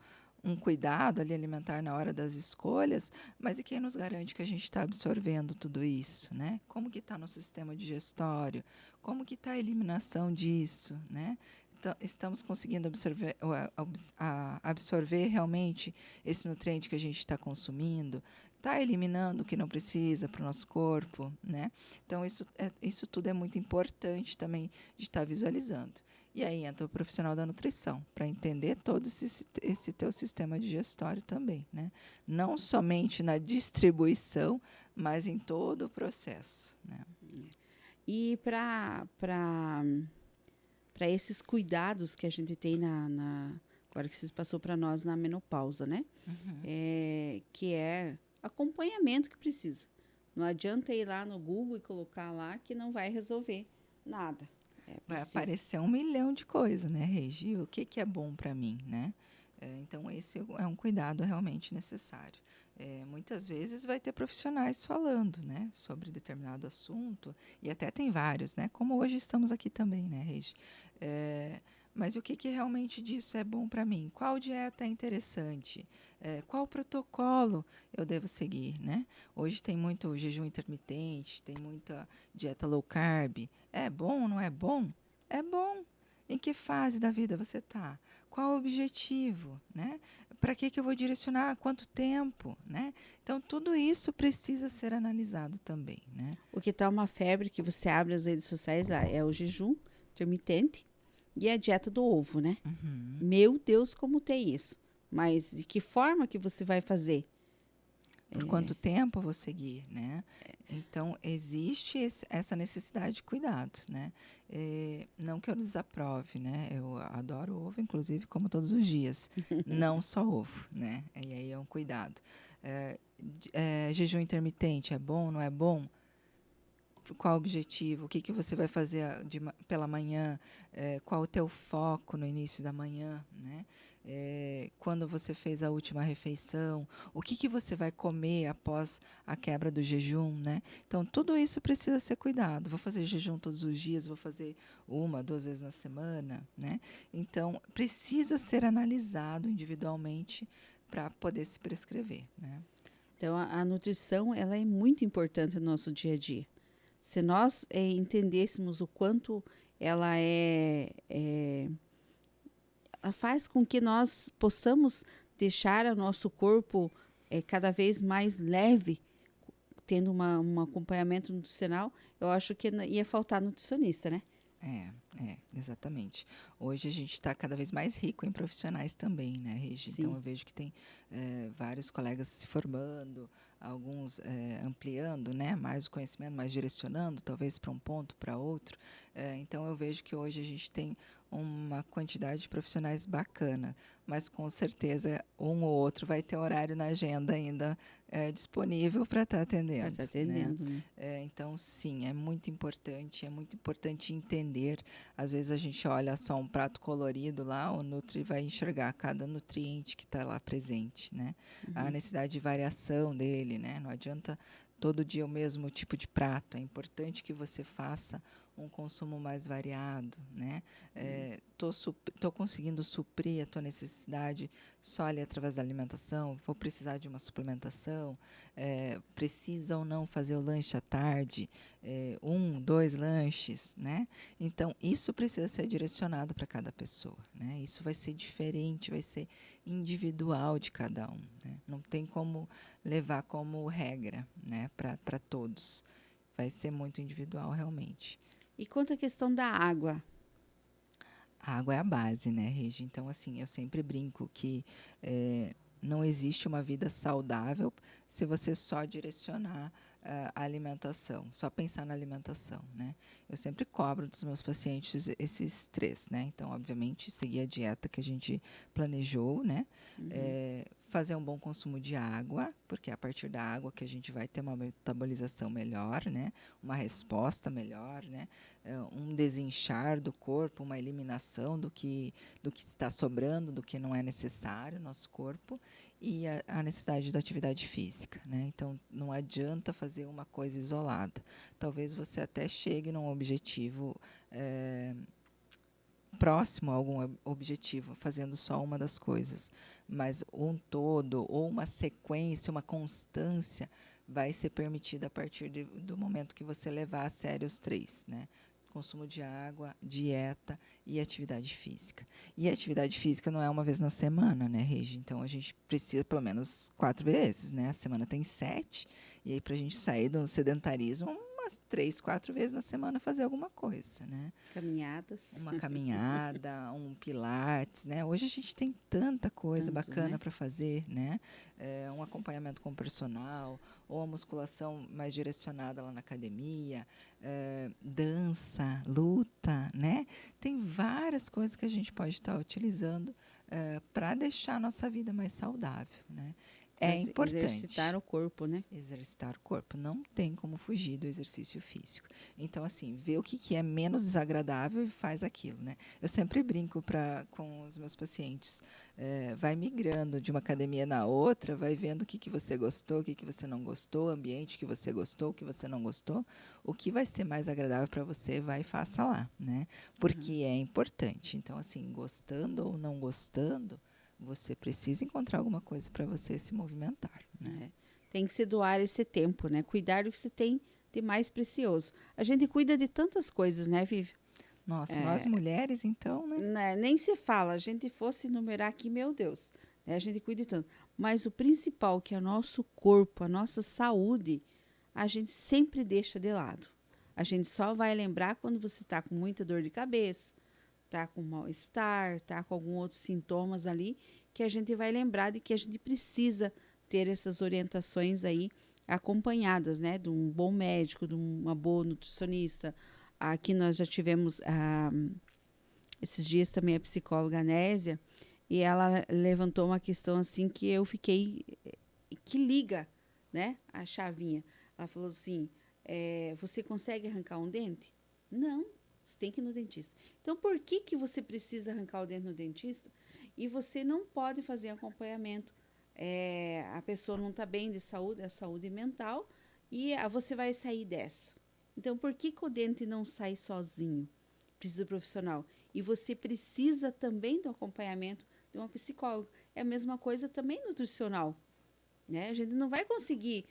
cuidado ali alimentar na hora das escolhas, mas e quem nos garante que a gente está absorvendo tudo isso, né? Como que está no sistema digestório? Como que está a eliminação disso, né? Então, estamos conseguindo absorver realmente esse nutriente que a gente está consumindo? Está eliminando o que não precisa para o nosso corpo, né? Então, isso tudo é muito importante também de estar visualizando. E aí entra o profissional da nutrição, para entender todo esse teu sistema digestório também, né? Não somente na distribuição, mas em todo o processo, né? E para esses cuidados que a gente tem agora que você passou para nós na menopausa, né? Que é acompanhamento que precisa. Não adianta ir lá no Google e colocar lá que não vai resolver nada. Vai aparecer 1 milhão de coisas, né, Regi? O que é bom para mim, né? Então, esse é um cuidado realmente necessário. Muitas vezes vai ter profissionais falando, né, sobre determinado assunto, e até tem vários, né? Como hoje estamos aqui também, né, Regi? Mas o que realmente disso é bom para mim? Qual dieta é interessante? Qual protocolo eu devo seguir, né? Hoje tem muito jejum intermitente, tem muita dieta low carb. É bom, não é bom? É bom. Em que fase da vida você está? Qual o objetivo, né? Para que eu vou direcionar? Quanto tempo, né? Então, tudo isso precisa ser analisado também, né? O que está uma febre que você abre as redes sociais é o jejum intermitente e a dieta do ovo, né? Meu Deus, como tem isso. Mas de que forma que você vai fazer? Por quanto tempo eu vou seguir, né? Então, existe essa necessidade de cuidado, né? Não que eu desaprove, né? Eu adoro ovo, inclusive, como todos os dias. Não só ovo, né? E aí é um cuidado. Jejum intermitente é bom, não é bom? Qual o objetivo? O que, que você vai fazer pela manhã? Qual o teu foco no início da manhã? Né? Quando você fez a última refeição? O que, que você vai comer após a quebra do jejum? Né? Então, tudo isso precisa ser cuidado. Vou fazer jejum todos os dias? Vou fazer 1, 2 vezes na semana? Né? Então, precisa ser analisado individualmente para poder se prescrever. Né? Então, a nutrição ela é muito importante no nosso dia a dia. Se nós entendêssemos o quanto ela ela faz com que nós possamos deixar o nosso corpo cada vez mais leve, tendo um acompanhamento nutricional, eu acho que ia faltar nutricionista, né? Exatamente. Hoje a gente está cada vez mais rico em profissionais também, né, Regi? Então eu vejo que tem vários colegas se formando, alguns ampliando, né, mais o conhecimento, mais direcionando, talvez para um ponto, para outro. Então eu vejo que hoje a gente tem uma quantidade de profissionais bacana, mas com certeza um ou outro vai ter horário na agenda ainda disponível para estar atendendo. Para estar atendendo, né? Então, sim, é muito importante entender. Às vezes a gente olha só um prato colorido lá, o Nutri vai enxergar cada nutriente que está lá presente, né? A necessidade de variação dele, né? Não adianta todo dia o mesmo tipo de prato. É importante que você faça um consumo mais variado, né? Tô conseguindo suprir a tua necessidade só ali através da alimentação? Vou precisar de uma suplementação? Precisa ou não fazer o lanche à tarde? 1, 2 lanches, né? Então, isso precisa ser direcionado para cada pessoa, né? Isso vai ser diferente, vai ser individual de cada um, né? Não tem como levar como regra, né, para todos. Vai ser muito individual, realmente. E quanto à questão da água? A água é a base, né, Regi? Então, assim, eu sempre brinco que não existe uma vida saudável se você só direcionar a alimentação, só pensar na alimentação, né? Eu sempre cobro dos meus pacientes esses 3, né? Então, obviamente, seguir a dieta que a gente planejou, né? Fazer um bom consumo de água, porque é a partir da água que a gente vai ter uma metabolização melhor, né? Uma resposta melhor, né? Um desinchar do corpo, uma eliminação do que está sobrando, do que não é necessário no nosso corpo, e a necessidade da atividade física, né? Então, não adianta fazer uma coisa isolada. Talvez você até chegue num objetivo próximo a algum objetivo, fazendo só uma das coisas. Mas um todo, ou uma sequência, uma constância, vai ser permitida a partir do momento que você levar a sério os 3, né? Consumo de água, dieta e atividade física. E a atividade física não é uma vez na semana, né, Regi? Então, a gente precisa pelo menos 4 vezes, né? A semana tem 7. E aí, para a gente sair do sedentarismo, umas 3, 4 vezes na semana fazer alguma coisa, né? Caminhadas. Uma caminhada, um pilates, né? Hoje a gente tem tanta coisa bacana, né, para fazer, né? Um acompanhamento com o personal, ou a musculação mais direcionada lá na academia, dança, luta, né? Tem várias coisas que a gente pode estar utilizando para deixar a nossa vida mais saudável, né? É importante. Exercitar o corpo, né? Exercitar o corpo. Não tem como fugir do exercício físico. Então, assim, vê o que é menos desagradável e faz aquilo, né? Eu sempre brinco com os meus pacientes. Vai migrando de uma academia na outra, vai vendo o que você gostou, o que você não gostou, o ambiente que você gostou, o que você não gostou. O que vai ser mais agradável para você, vai e faça lá, né? Porque é importante. Então, assim, gostando ou não gostando, você precisa encontrar alguma coisa para você se movimentar, né? Tem que se doar esse tempo, né? Cuidar do que você tem de mais precioso. A gente cuida de tantas coisas, né, Vivi? Nossa, nós mulheres, então, né? Nem se fala. A gente fosse enumerar aqui, meu Deus, né? A gente cuida de tanto. Mas o principal, que é o nosso corpo, a nossa saúde, a gente sempre deixa de lado. A gente só vai lembrar quando você está com muita dor de cabeça, tá com mal-estar, tá com alguns outros sintomas ali, que a gente vai lembrar de que a gente precisa ter essas orientações aí acompanhadas, né, de um bom médico, de uma boa nutricionista. Aqui nós já tivemos esses dias também a psicóloga Nésia, e ela levantou uma questão assim que eu fiquei, que liga, né, a chavinha. Ela falou assim, você consegue arrancar um dente? Não, você tem que ir no dentista. Então, por que você precisa arrancar o dente no dentista e você não pode fazer acompanhamento? A pessoa não está bem de saúde, é saúde mental, e você vai sair dessa. Então, por que o dente não sai sozinho? Precisa profissional. E você precisa também do acompanhamento de uma psicóloga. É a mesma coisa também nutricional, né? A gente não vai conseguir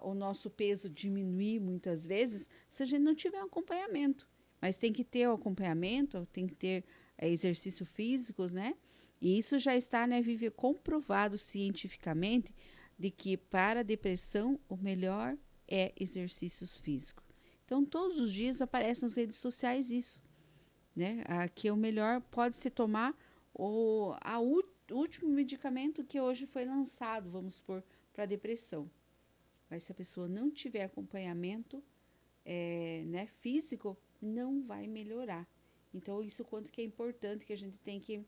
o nosso peso diminuir muitas vezes se a gente não tiver um acompanhamento. Mas tem que ter o acompanhamento, tem que ter exercícios físicos, né? E isso já está, né, Vivi, comprovado cientificamente de que para a depressão o melhor é exercícios físicos. Então, todos os dias aparece nas redes sociais isso, né? Que o melhor pode se tomar o último medicamento que hoje foi lançado, vamos supor, para depressão. Mas se a pessoa não tiver acompanhamento né, físico, não vai melhorar. Então, isso quanto que é importante, que a gente tem que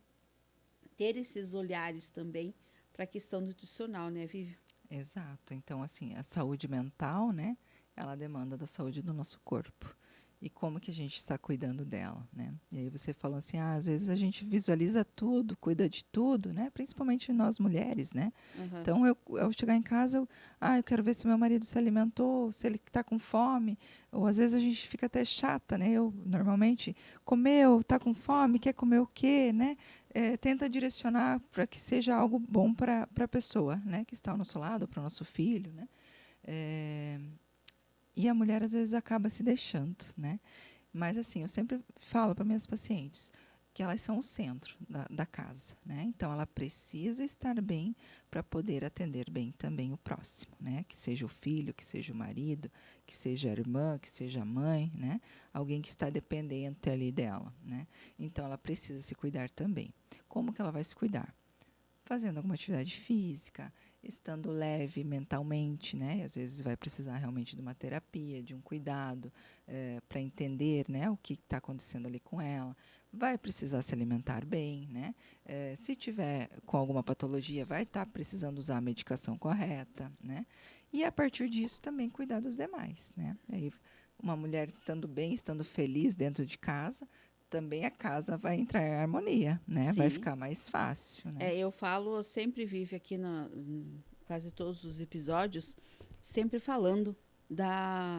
ter esses olhares também para a questão nutricional, né, Vivi? Exato. Então, assim, a saúde mental, né? Ela demanda da saúde do nosso corpo. E como que a gente está cuidando dela, né? E aí você falou assim, às vezes a gente visualiza tudo, cuida de tudo, né? Principalmente nós mulheres, né? Uhum. Então, eu chegar em casa, eu quero ver se meu marido se alimentou, se ele está com fome. Ou às vezes a gente fica até chata, né? Eu, normalmente, comeu, está com fome, quer comer o quê, né? Tenta direcionar para que seja algo bom para a pessoa, né? Que está ao nosso lado, para o nosso filho, né? E a mulher, às vezes, acaba se deixando, né? Mas, assim, eu sempre falo para minhas pacientes que elas são o centro da casa, né? Então, ela precisa estar bem para poder atender bem também o próximo, né? Que seja o filho, que seja o marido, que seja a irmã, que seja a mãe, né? Alguém que está dependente ali dela, né? Então, ela precisa se cuidar também. Como que ela vai se cuidar? Fazendo alguma atividade física, estando leve mentalmente, né? Às vezes vai precisar realmente de uma terapia, de um cuidado para entender, né, o que está acontecendo ali com ela. Vai precisar se alimentar bem, né? Se tiver com alguma patologia, vai estar precisando usar a medicação correta, né? E a partir disso também cuidar dos demais, né? Aí, uma mulher estando bem, estando feliz dentro de casa, também a casa vai entrar em harmonia, né? Vai Sim. ficar mais fácil, né? Eu falo, sempre Vivi aqui quase todos os episódios, sempre falando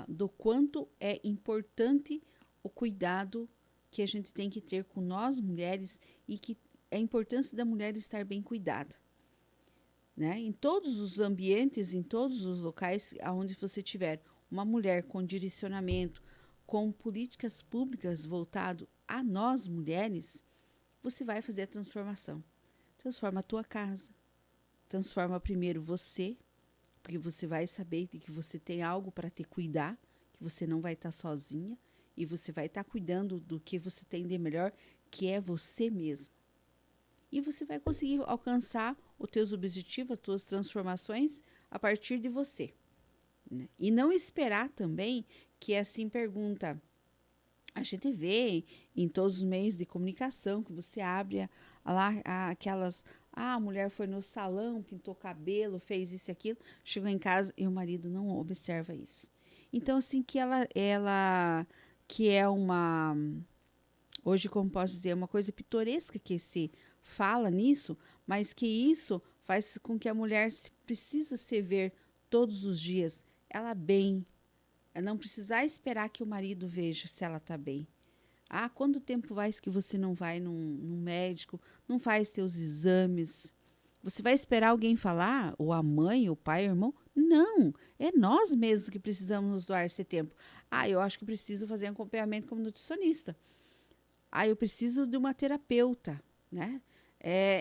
do quanto é importante o cuidado que a gente tem que ter com nós mulheres e que a importância da mulher estar bem cuidada, né? Em todos os ambientes, em todos os locais onde você tiver uma mulher com direcionamento, com políticas públicas voltado a nós mulheres, você vai fazer a transformação. Transforma a tua casa. Transforma primeiro você, porque você vai saber de que você tem algo para te cuidar, que você não vai estar sozinha e você vai estar cuidando do que você tem de melhor, que é você mesmo. E você vai conseguir alcançar os teus objetivos, as tuas transformações a partir de você, né? E não esperar também que assim pergunta. A gente vê em todos os meios de comunicação que você abre aquelas. A mulher foi no salão, pintou cabelo, fez isso e aquilo, chegou em casa e o marido não observa isso. Então, assim, ela que é uma. Hoje, como posso dizer, uma coisa pitoresca que se fala nisso, mas que isso faz com que a mulher precisa se ver todos os dias, ela bem, não precisar esperar que o marido veja se ela está bem. Quanto tempo faz que você não vai num médico, não faz seus exames? Você vai esperar alguém falar? Ou a mãe, o pai, o irmão? Não, é nós mesmos que precisamos nos doar esse tempo. Eu acho que preciso fazer acompanhamento como nutricionista. Eu preciso de uma terapeuta, né?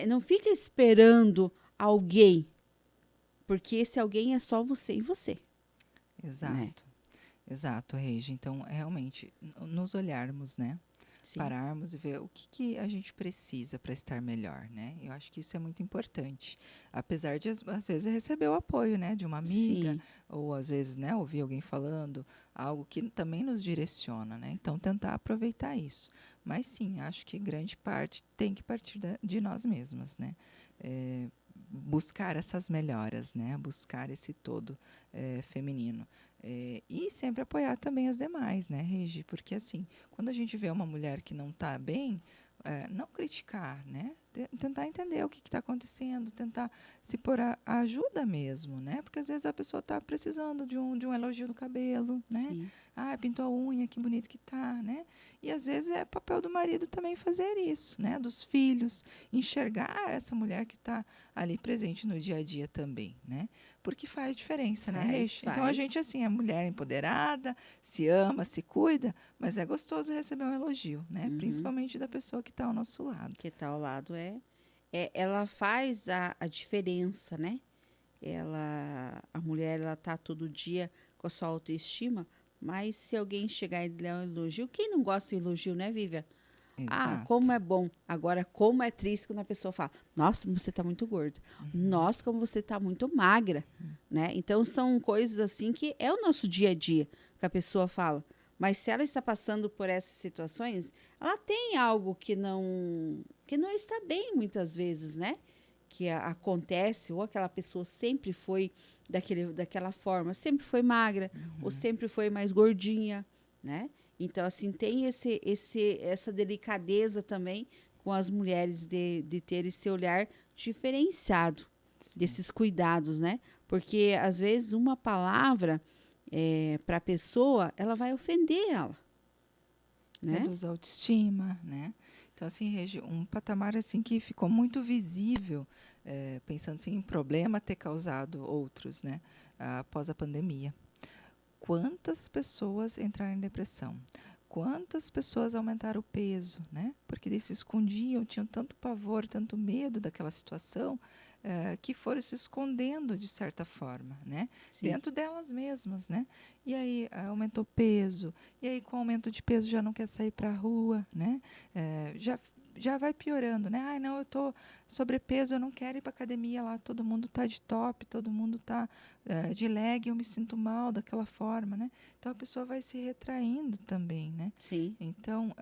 Não fica esperando alguém, porque esse alguém é só você e você. Exato. Né? Exato, Regi. Então, realmente, nos olharmos, né? Sim. Pararmos e ver o que a gente precisa para estar melhor, né? Eu acho que isso é muito importante. Apesar de, às vezes, receber o apoio, né, de uma amiga, Sim. ou às vezes, né, ouvir alguém falando, algo que também nos direciona, né? Então, tentar aproveitar isso. Mas sim, acho que grande parte tem que partir de nós mesmas, né? Buscar essas melhoras, né? Buscar esse todo feminino. E sempre apoiar também as demais, né, Regi? Porque, assim, quando a gente vê uma mulher que não está bem, não criticar, né? Tentar entender o que está acontecendo, tentar se pôr a ajuda mesmo, né? Porque às vezes a pessoa está precisando de um elogio no cabelo, né? Sim. Ah, pintou a unha, que bonito que tá, né? E às vezes é papel do marido também fazer isso, né? Dos filhos, enxergar essa mulher que está ali presente no dia a dia também, né? Porque faz diferença, né, Regi? Então a gente, assim, é mulher empoderada, se ama, se cuida, mas é gostoso receber um elogio, né? Principalmente da pessoa que está ao nosso lado. Que tá ao lado ela faz a diferença, né? A mulher, ela tá todo dia com a sua autoestima, mas se alguém chegar e der um elogio, quem não gosta de elogio, né, Vivian? Ah, como Exato. é bom. Agora, como é triste quando a pessoa fala, nossa, como você tá muito gorda. Nossa, como você tá muito magra, né? Então, são coisas assim que é o nosso dia a dia que a pessoa fala. Mas se ela está passando por essas situações, ela tem algo que não está bem muitas vezes, né? Que acontece, ou aquela pessoa sempre foi daquela forma, sempre foi magra, ou sempre foi mais gordinha, né? Então, assim, tem essa delicadeza também com as mulheres de ter esse olhar diferenciado, Sim. desses cuidados, né? Porque, às vezes, uma palavra para a pessoa, ela vai ofender ela, né? Reduz a autoestima, né? Então, assim, Regi, um patamar assim que ficou muito visível, pensando assim, em problema ter causado outros, né? Após a pandemia. Quantas pessoas entraram em depressão? Quantas pessoas aumentaram o peso, né? Porque eles se escondiam, tinham tanto pavor, tanto medo daquela situação, que foram se escondendo de certa forma, né? Sim. Dentro delas mesmas, né? E aí aumentou o peso, e aí com o aumento de peso já não quer sair para a rua, né? Já vai piorando, né? Ai, não, eu tô sobrepeso, eu não quero ir para academia lá, todo mundo tá de top, todo mundo tá de leg, eu me sinto mal daquela forma, né? Então a pessoa vai se retraindo também, né? Sim. Então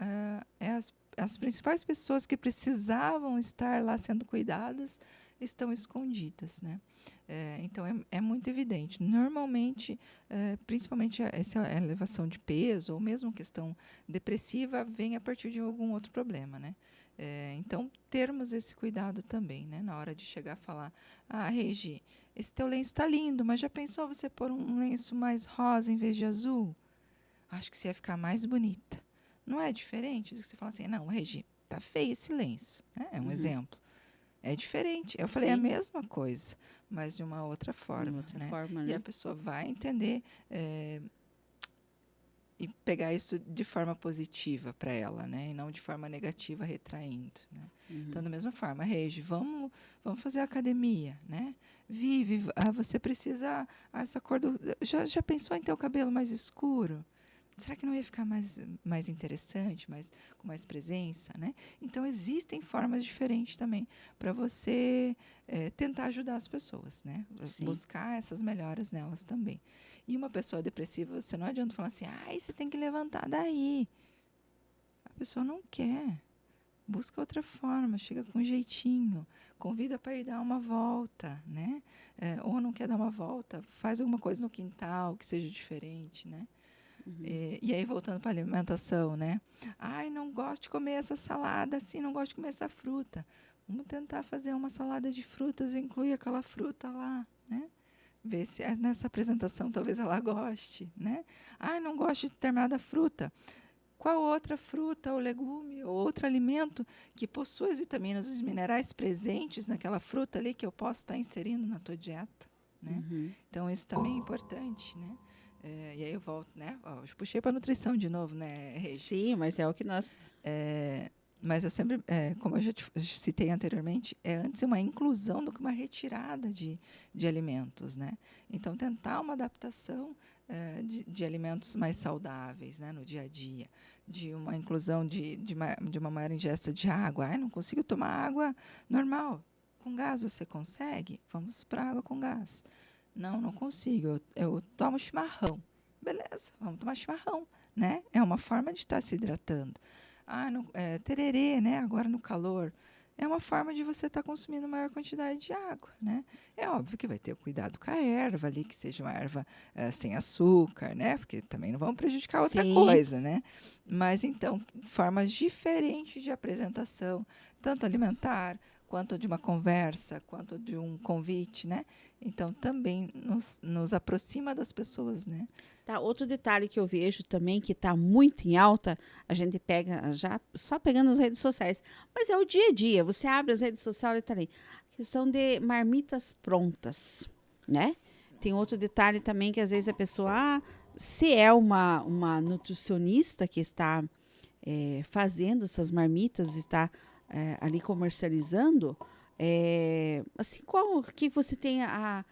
as principais pessoas que precisavam estar lá sendo cuidadas estão escondidas, né? Então é muito evidente. Normalmente, principalmente essa elevação de peso ou mesmo questão depressiva vem a partir de algum outro problema, né? Então termos esse cuidado também, né? Na hora de chegar a falar, Regi, esse teu lenço está lindo, mas já pensou você pôr um lenço mais rosa em vez de azul? Acho que você ia ficar mais bonita. Não é diferente do que você falar assim, não, Regi, tá feio esse lenço, né? É um exemplo. É diferente. Eu falei a Sim. mesma coisa, mas de uma outra forma, outra né? forma, E a né? pessoa vai entender e pegar isso de forma positiva para ela, né? E não de forma negativa, retraindo, né? Então, da mesma forma, Regi, vamos fazer academia, né? Vive, você precisa... essa cor do... Já pensou em ter o cabelo mais escuro? Será que não ia ficar mais interessante, com mais presença, né? Então, existem formas diferentes também para você tentar ajudar as pessoas, né? Sim. Buscar essas melhoras nelas também. E uma pessoa depressiva, você não adianta falar assim, você tem que levantar daí. A pessoa não quer. Busca outra forma, chega com um jeitinho, convida para ir dar uma volta, né? Ou não quer dar uma volta, faz alguma coisa no quintal que seja diferente, né? E aí, voltando para a alimentação, né? Ai, não gosto de comer essa salada assim, não gosto de comer essa fruta. Vamos tentar fazer uma salada de frutas e incluir aquela fruta lá, né? Ver se nessa apresentação talvez ela goste, né? Ai, não gosto de determinada fruta. Qual outra fruta ou legume ou outro alimento que possui as vitaminas e os minerais presentes naquela fruta ali que eu posso estar inserindo na tua dieta, né? Então, isso também é importante, né? E aí eu volto, né? Eu puxei para a nutrição de novo, né, Regi? Sim, mas é o que nós... Mas eu sempre, como eu já te citei anteriormente, é antes uma inclusão do que uma retirada de alimentos, né? Então, tentar uma adaptação de alimentos mais saudáveis, né, no dia a dia. de uma inclusão de uma maior ingesta de água. Ai, não consigo tomar água normal. Com gás você consegue? Vamos para água com gás. Não, não consigo. Eu tomo chimarrão. Beleza, vamos tomar chimarrão, né? É uma forma de estar se hidratando. Ah, tererê, né? Agora no calor. É uma forma de você estar consumindo maior quantidade de água, né? É óbvio que vai ter cuidado com a erva ali, que seja uma erva sem açúcar, né? Porque também não vão prejudicar outra Sim. coisa, né? Mas então, formas diferentes de apresentação, tanto alimentar, quanto de uma conversa, quanto de um convite, né? Então, também nos aproxima das pessoas, né? Tá, outro detalhe que eu vejo também que está muito em alta, a gente pega já só pegando as redes sociais, mas é o dia a dia. Você abre as redes sociais e tá ali. A questão de marmitas prontas, né? Tem outro detalhe também que às vezes a pessoa, se é uma nutricionista que está fazendo essas marmitas, está ali comercializando, assim, o que você tem a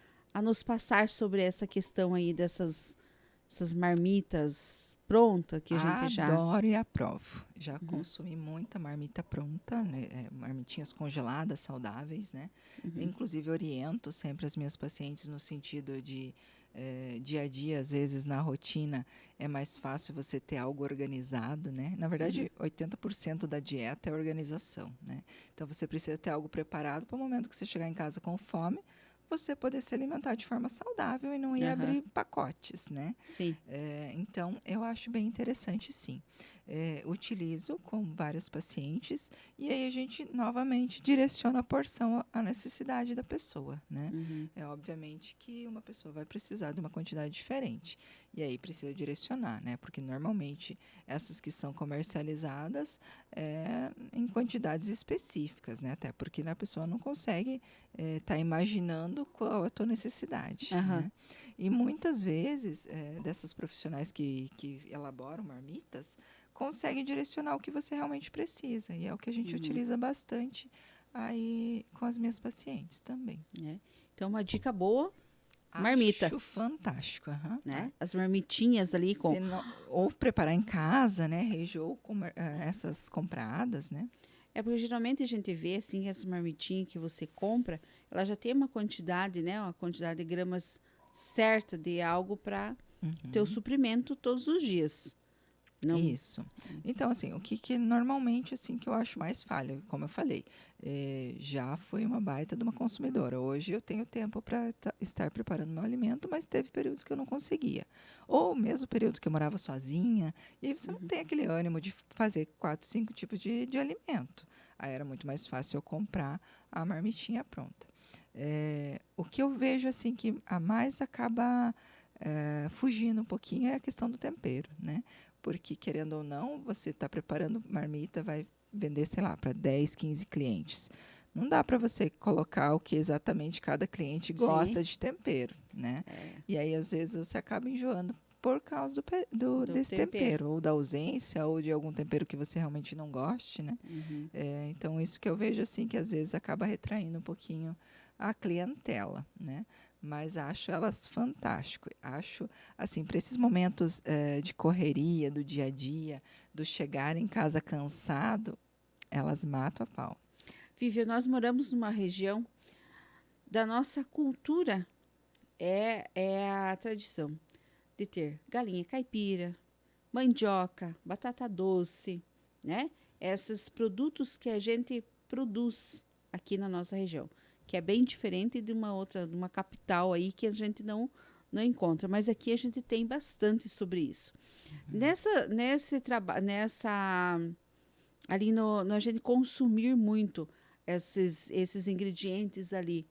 nos passar sobre essa questão aí essas marmitas prontas que a gente já... Adoro e aprovo. Já consumi muita marmita pronta, né? Marmitinhas congeladas, saudáveis, né? Inclusive, oriento sempre as minhas pacientes no sentido de dia a dia, às vezes na rotina, é mais fácil você ter algo organizado, né? Na verdade, 80% da dieta é organização, né? Então, você precisa ter algo preparado para o momento que você chegar em casa com fome, você poder se alimentar de forma saudável e não ir abrir pacotes, né? Sim. Então, eu acho bem interessante, sim. Utilizo com várias pacientes e aí a gente, novamente, direciona a porção à necessidade da pessoa, né? É obviamente que uma pessoa vai precisar de uma quantidade diferente e aí precisa direcionar, né? Porque, normalmente, essas que são comercializadas em quantidades específicas, né? Até porque a pessoa não consegue estar imaginando qual é a tua necessidade, né? E muitas vezes, dessas profissionais que elaboram marmitas, conseguem direcionar o que você realmente precisa. E é o que a gente utiliza bastante aí com as minhas pacientes também. Então, uma dica boa, marmita. Acho fantástico. Né? As marmitinhas ali com... Ou preparar em casa, né? Ou essas compradas, né? porque geralmente a gente vê, assim, essa marmitinha que você compra, ela já tem uma quantidade, né? Uma quantidade de gramas certa de algo para ter o suprimento todos os dias. Não... Isso. Então, assim, o que normalmente, assim, que eu acho mais falha, como eu falei, já fui uma baita de uma consumidora. Hoje eu tenho tempo para estar preparando meu alimento, mas teve períodos que eu não conseguia. Ou mesmo período que eu morava sozinha, e aí você não tem aquele ânimo de fazer 4, 5 tipos de alimento. Aí era muito mais fácil eu comprar a marmitinha pronta. O que eu vejo, assim, que a mais acaba fugindo um pouquinho é a questão do tempero, né? Porque, querendo ou não, você está preparando marmita, vai vender, sei lá, para 10, 15 clientes. Não dá para você colocar o que exatamente cada cliente gosta de tempero, né? E aí, às vezes, você acaba enjoando por causa desse tempero, ou da ausência, ou de algum tempero que você realmente não goste, né? Então, isso que eu vejo, assim, que às vezes acaba retraindo um pouquinho a clientela, né? Mas acho elas fantástico. Acho, assim, para esses momentos de correria, do dia a dia, do chegar em casa cansado, elas matam a pau. Vivian, nós moramos numa região da nossa cultura, é a tradição de ter galinha caipira, mandioca, batata doce, né? Esses produtos que a gente produz aqui na nossa região, que é bem diferente de uma capital aí que a gente não encontra, mas aqui a gente tem bastante sobre isso. Nesse trabalho, ali a gente consumir muito esses ingredientes ali,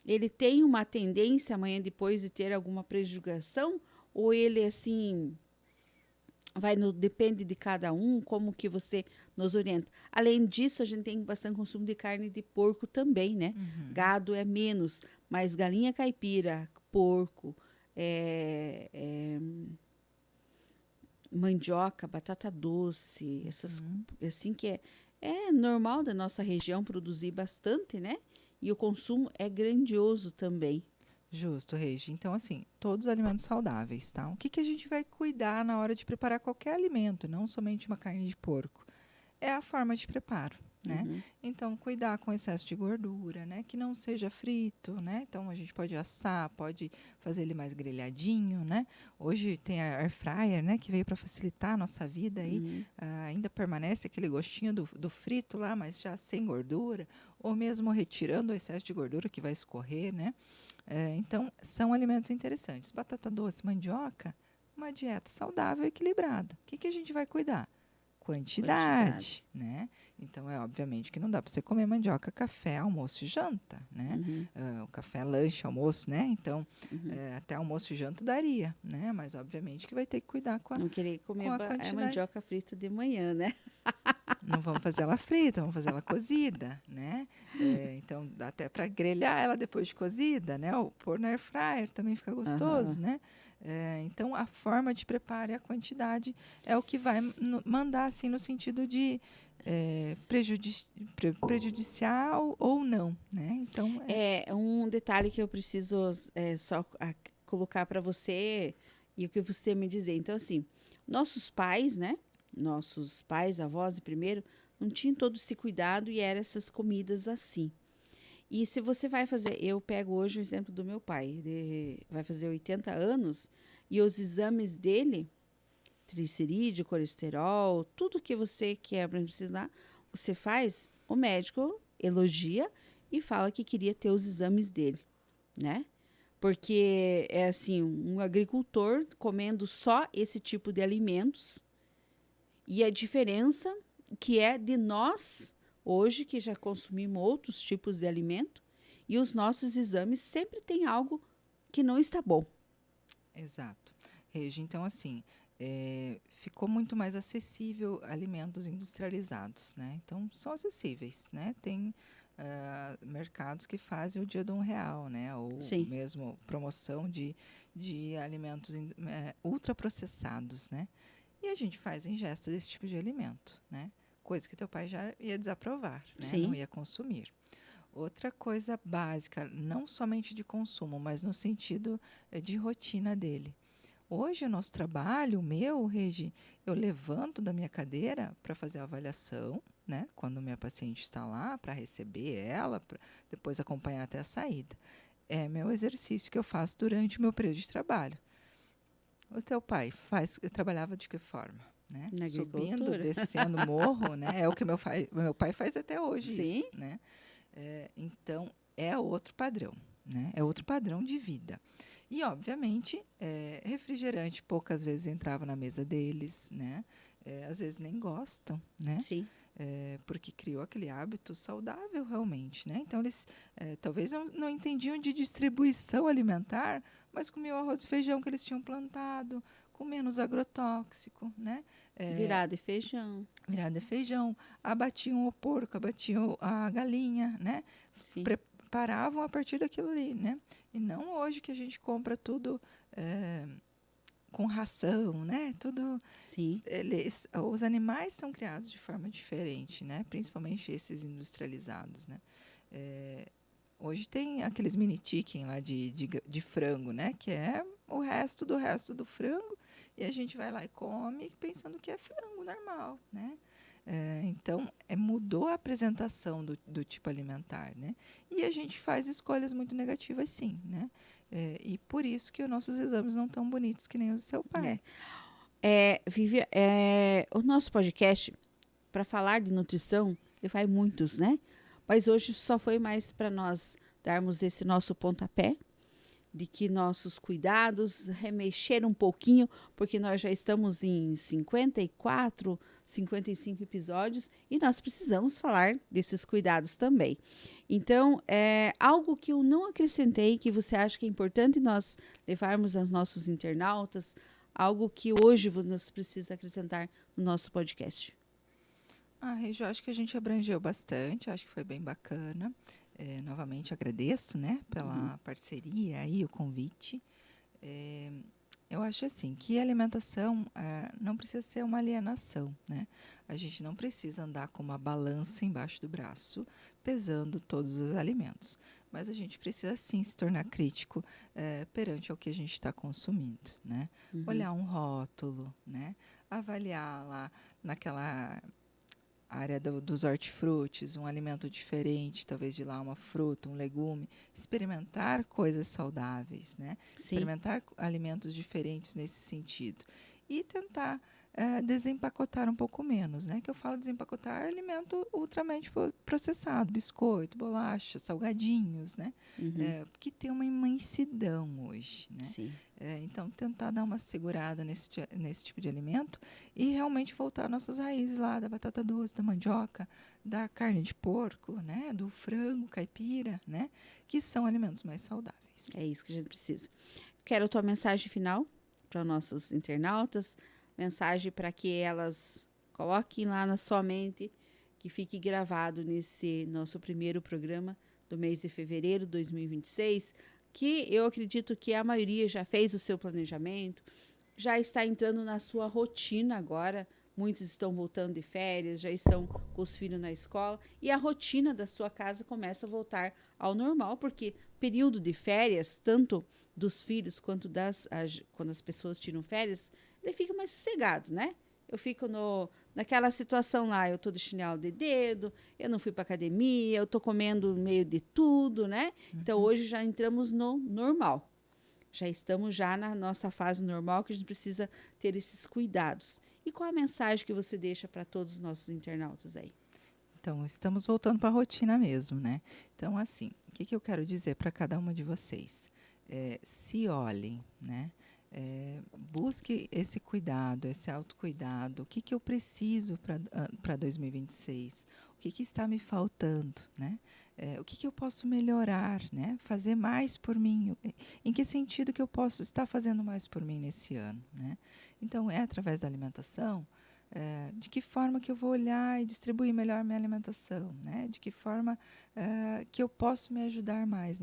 ele tem uma tendência amanhã depois de ter alguma prejudicação, ou ele assim depende de cada um, como que você nos orienta. Além disso, a gente tem bastante consumo de carne de porco também, né? Gado é menos, mas galinha caipira, porco, mandioca, batata doce, essas assim que é normal da nossa região produzir bastante, né? E o consumo é grandioso também. Justo, Regi. Então, assim, todos os alimentos saudáveis, tá? O que que a gente vai cuidar na hora de preparar qualquer alimento, não somente uma carne de porco? É a forma de preparo, né? Uhum. Então, cuidar com excesso de gordura, né? Que não seja frito, né? Então, a gente pode assar, pode fazer ele mais grelhadinho, né? Hoje tem a air fryer, né? Que veio para facilitar a nossa vida aí. Uhum. Ainda permanece aquele gostinho do frito lá, mas já sem gordura, ou mesmo retirando o excesso de gordura que vai escorrer, né? Então, são alimentos interessantes. Batata doce, mandioca, uma dieta saudável e equilibrada. O que que a gente vai cuidar? Quantidade, né? Então, obviamente que não dá para você comer mandioca, café, almoço e janta, né? Uhum. O café, lanche, almoço, né? Então, Uhum. até almoço e janta daria, né? Mas, obviamente, que vai ter que cuidar Não querer comer a quantidade. mandioca frita de manhã, né? Não vamos fazer ela frita, vamos fazer ela cozida, né? Então, dá até para grelhar ela depois de cozida, né? Ou pôr na air fryer também fica gostoso, Aham. né? Então, a forma de preparo e a quantidade é o que vai mandar, assim, no sentido de prejudicial ou não, né? Então, É um detalhe que eu preciso só colocar para você e o que você me dizer. Então, assim, nossos pais, né? Nossos pais, avós, primeiro, não tinham todo esse cuidado e eram essas comidas assim. E se você vai fazer, eu pego hoje o exemplo do meu pai, ele vai fazer 80 anos e os exames dele, triglicerídeo, colesterol, tudo que você quer precisar, você faz, o médico elogia e fala que queria ter os exames dele, né? Porque é assim, um agricultor comendo só esse tipo de alimentos e a diferença que é de nós hoje que já consumimos outros tipos de alimento e os nossos exames sempre tem algo que não está bom. exato. Regi, então, assim, ficou muito mais acessível alimentos industrializados, né? Então, são acessíveis, né? Tem mercados que fazem o dia de R$ 1, né? Ou Sim. mesmo promoção de alimentos ultraprocessados, né? E a gente faz ingesta desse tipo de alimento, né? Coisa que teu pai já ia desaprovar, né? Não Sim. ia consumir. Outra coisa básica, não somente de consumo, mas no sentido de rotina dele. Hoje, o nosso trabalho, o meu, Regi, eu levanto da minha cadeira para fazer a avaliação, né? Quando minha paciente está lá, para receber ela, para depois acompanhar até a saída. É meu exercício que eu faço durante o meu período de trabalho. O teu pai trabalhava de que forma? Né? Na Subindo, agricultura. descendo morro, né? É o que meu pai faz até hoje Sim. isso, né? Então, é outro padrão, né? É outro padrão de vida. E, obviamente, refrigerante poucas vezes entrava na mesa deles, né? Às vezes nem gostam, né? Sim. Porque criou aquele hábito saudável realmente, né? Então, eles talvez não entendiam de distribuição alimentar, mas comiam arroz e feijão que eles tinham plantado, com menos agrotóxico, né? Virada e feijão. Virada de feijão, abatiam o porco, abatiam a galinha, né? Sim. Preparavam a partir daquilo ali, né? E não hoje que a gente compra tudo com ração, né? Tudo. Sim. Os animais são criados de forma diferente, né? Principalmente esses industrializados, né? Hoje tem aqueles mini chicken lá de frango, né? Que é o resto do frango. E a gente vai lá e come pensando que é frango normal, né? Então, mudou a apresentação do tipo alimentar, né? E a gente faz escolhas muito negativas, sim, né? E por isso que os nossos exames não estão bonitos que nem os do seu pai. Vivi, o nosso podcast, para falar de nutrição, ele faz muitos, né? Mas hoje só foi mais para nós darmos esse nosso pontapé de que nossos cuidados, remexer um pouquinho, porque nós já estamos em 54, 55 episódios e nós precisamos falar desses cuidados também. Então, algo que eu não acrescentei, que você acha que é importante nós levarmos aos nossos internautas, algo que hoje nós precisamos acrescentar no nosso podcast. Regi, eu acho que a gente abrangeu bastante, acho que foi bem bacana. Novamente agradeço, né, pela parceria e o convite. Eu acho assim, que a alimentação não precisa ser uma alienação, né? A gente não precisa andar com uma balança embaixo do braço, pesando todos os alimentos. Mas a gente precisa, sim, se tornar crítico perante ao que a gente está consumindo, né? Olhar um rótulo, né? Avaliar lá naquela área dos hortifrutis, um alimento diferente, talvez de lá uma fruta, um legume, experimentar coisas saudáveis, né? Sim. Experimentar alimentos diferentes nesse sentido e tentar desempacotar um pouco menos, né? Que eu falo desempacotar alimento ultramente processado, biscoito, bolacha, salgadinhos, né? Que tem uma imensidão hoje, né? Sim. Então, tentar dar uma segurada nesse tipo de alimento e realmente voltar às nossas raízes lá, da batata doce, da mandioca, da carne de porco, né? Do frango caipira, né? Que são alimentos mais saudáveis. É isso que a gente precisa. Quero a tua mensagem final para nossos internautas, mensagem para que elas coloquem lá na sua mente, que fique gravado nesse nosso primeiro programa do mês de fevereiro de 2026, que eu acredito que a maioria já fez o seu planejamento, já está entrando na sua rotina agora. Muitos estão voltando de férias, já estão com os filhos na escola e a rotina da sua casa começa a voltar ao normal, porque período de férias, tanto dos filhos quanto quando as pessoas tiram férias, ele fica mais sossegado, né? Eu fico naquela situação lá, eu tô de chinelo de dedo, eu não fui para academia, eu tô comendo meio de tudo, né? Então, hoje já entramos no normal. Já estamos já na nossa fase normal, que a gente precisa ter esses cuidados. E qual a mensagem que você deixa para todos os nossos internautas aí? Então, estamos voltando para a rotina mesmo, né? Então, assim, o que eu quero dizer para cada uma de vocês? Se olhem, né? Busque esse cuidado, esse autocuidado. O que eu preciso para 2026? O que está me faltando, né? O que eu posso melhorar, né? Fazer mais por mim? Em que sentido que eu posso estar fazendo mais por mim nesse ano, né? Então, através da alimentação, de que forma que eu vou olhar e distribuir melhor minha alimentação, né? De que forma que eu posso me ajudar mais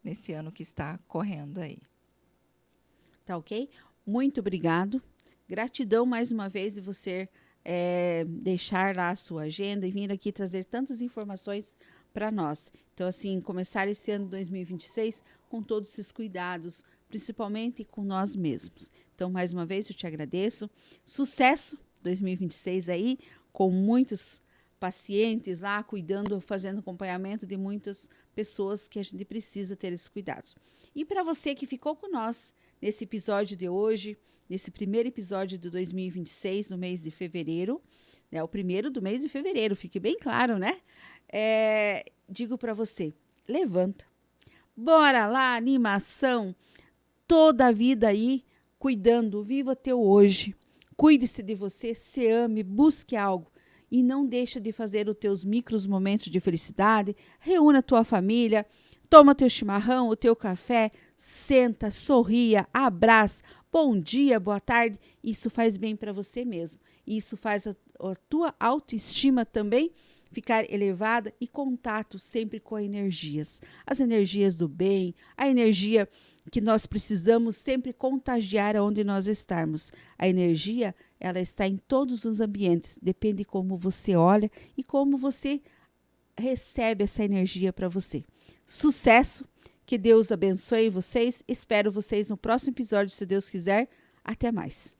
nesse ano que está correndo aí. Tá ok? Muito obrigado. Gratidão mais uma vez de você deixar lá a sua agenda e vir aqui trazer tantas informações para nós. Então, assim, começar esse ano de 2026 com todos esses cuidados, principalmente com nós mesmos. Então, mais uma vez, eu te agradeço. Sucesso 2026 aí, com muitos pacientes lá, cuidando, fazendo acompanhamento de muitas pessoas que a gente precisa ter esses cuidados. E para você que ficou com nós nesse episódio de hoje, nesse primeiro episódio de 2026, no mês de fevereiro, né, o primeiro do mês de fevereiro, fique bem claro, né? Digo para você, levanta, bora lá, animação, toda a vida aí, cuidando, viva teu hoje, cuide-se de você, se ame, busque algo e não deixa de fazer os teus micros momentos de felicidade, reúna a tua família, toma teu chimarrão, o teu café, senta, sorria, abraça, bom dia, boa tarde, isso faz bem para você mesmo, isso faz a tua autoestima também ficar elevada e contato sempre com as energias do bem, a energia que nós precisamos sempre contagiar aonde nós estarmos. A energia, ela está em todos os ambientes, depende de como você olha e como você recebe essa energia para você. Sucesso, que Deus abençoe vocês, espero vocês no próximo episódio, se Deus quiser. Até mais.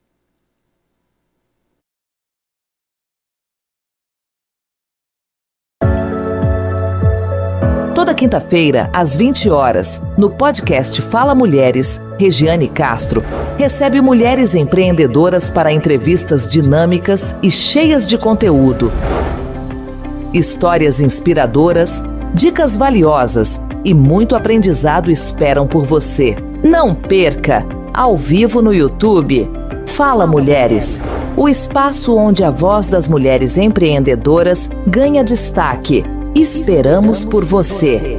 Toda quinta-feira, às 20 horas, no podcast Fala Mulheres, Regiane Castro recebe mulheres empreendedoras para entrevistas dinâmicas e cheias de conteúdo. Histórias inspiradoras, dicas valiosas e muito aprendizado esperam por você. Não perca! Ao vivo no YouTube, Fala Mulheres, o espaço onde a voz das mulheres empreendedoras ganha destaque. Esperamos por você.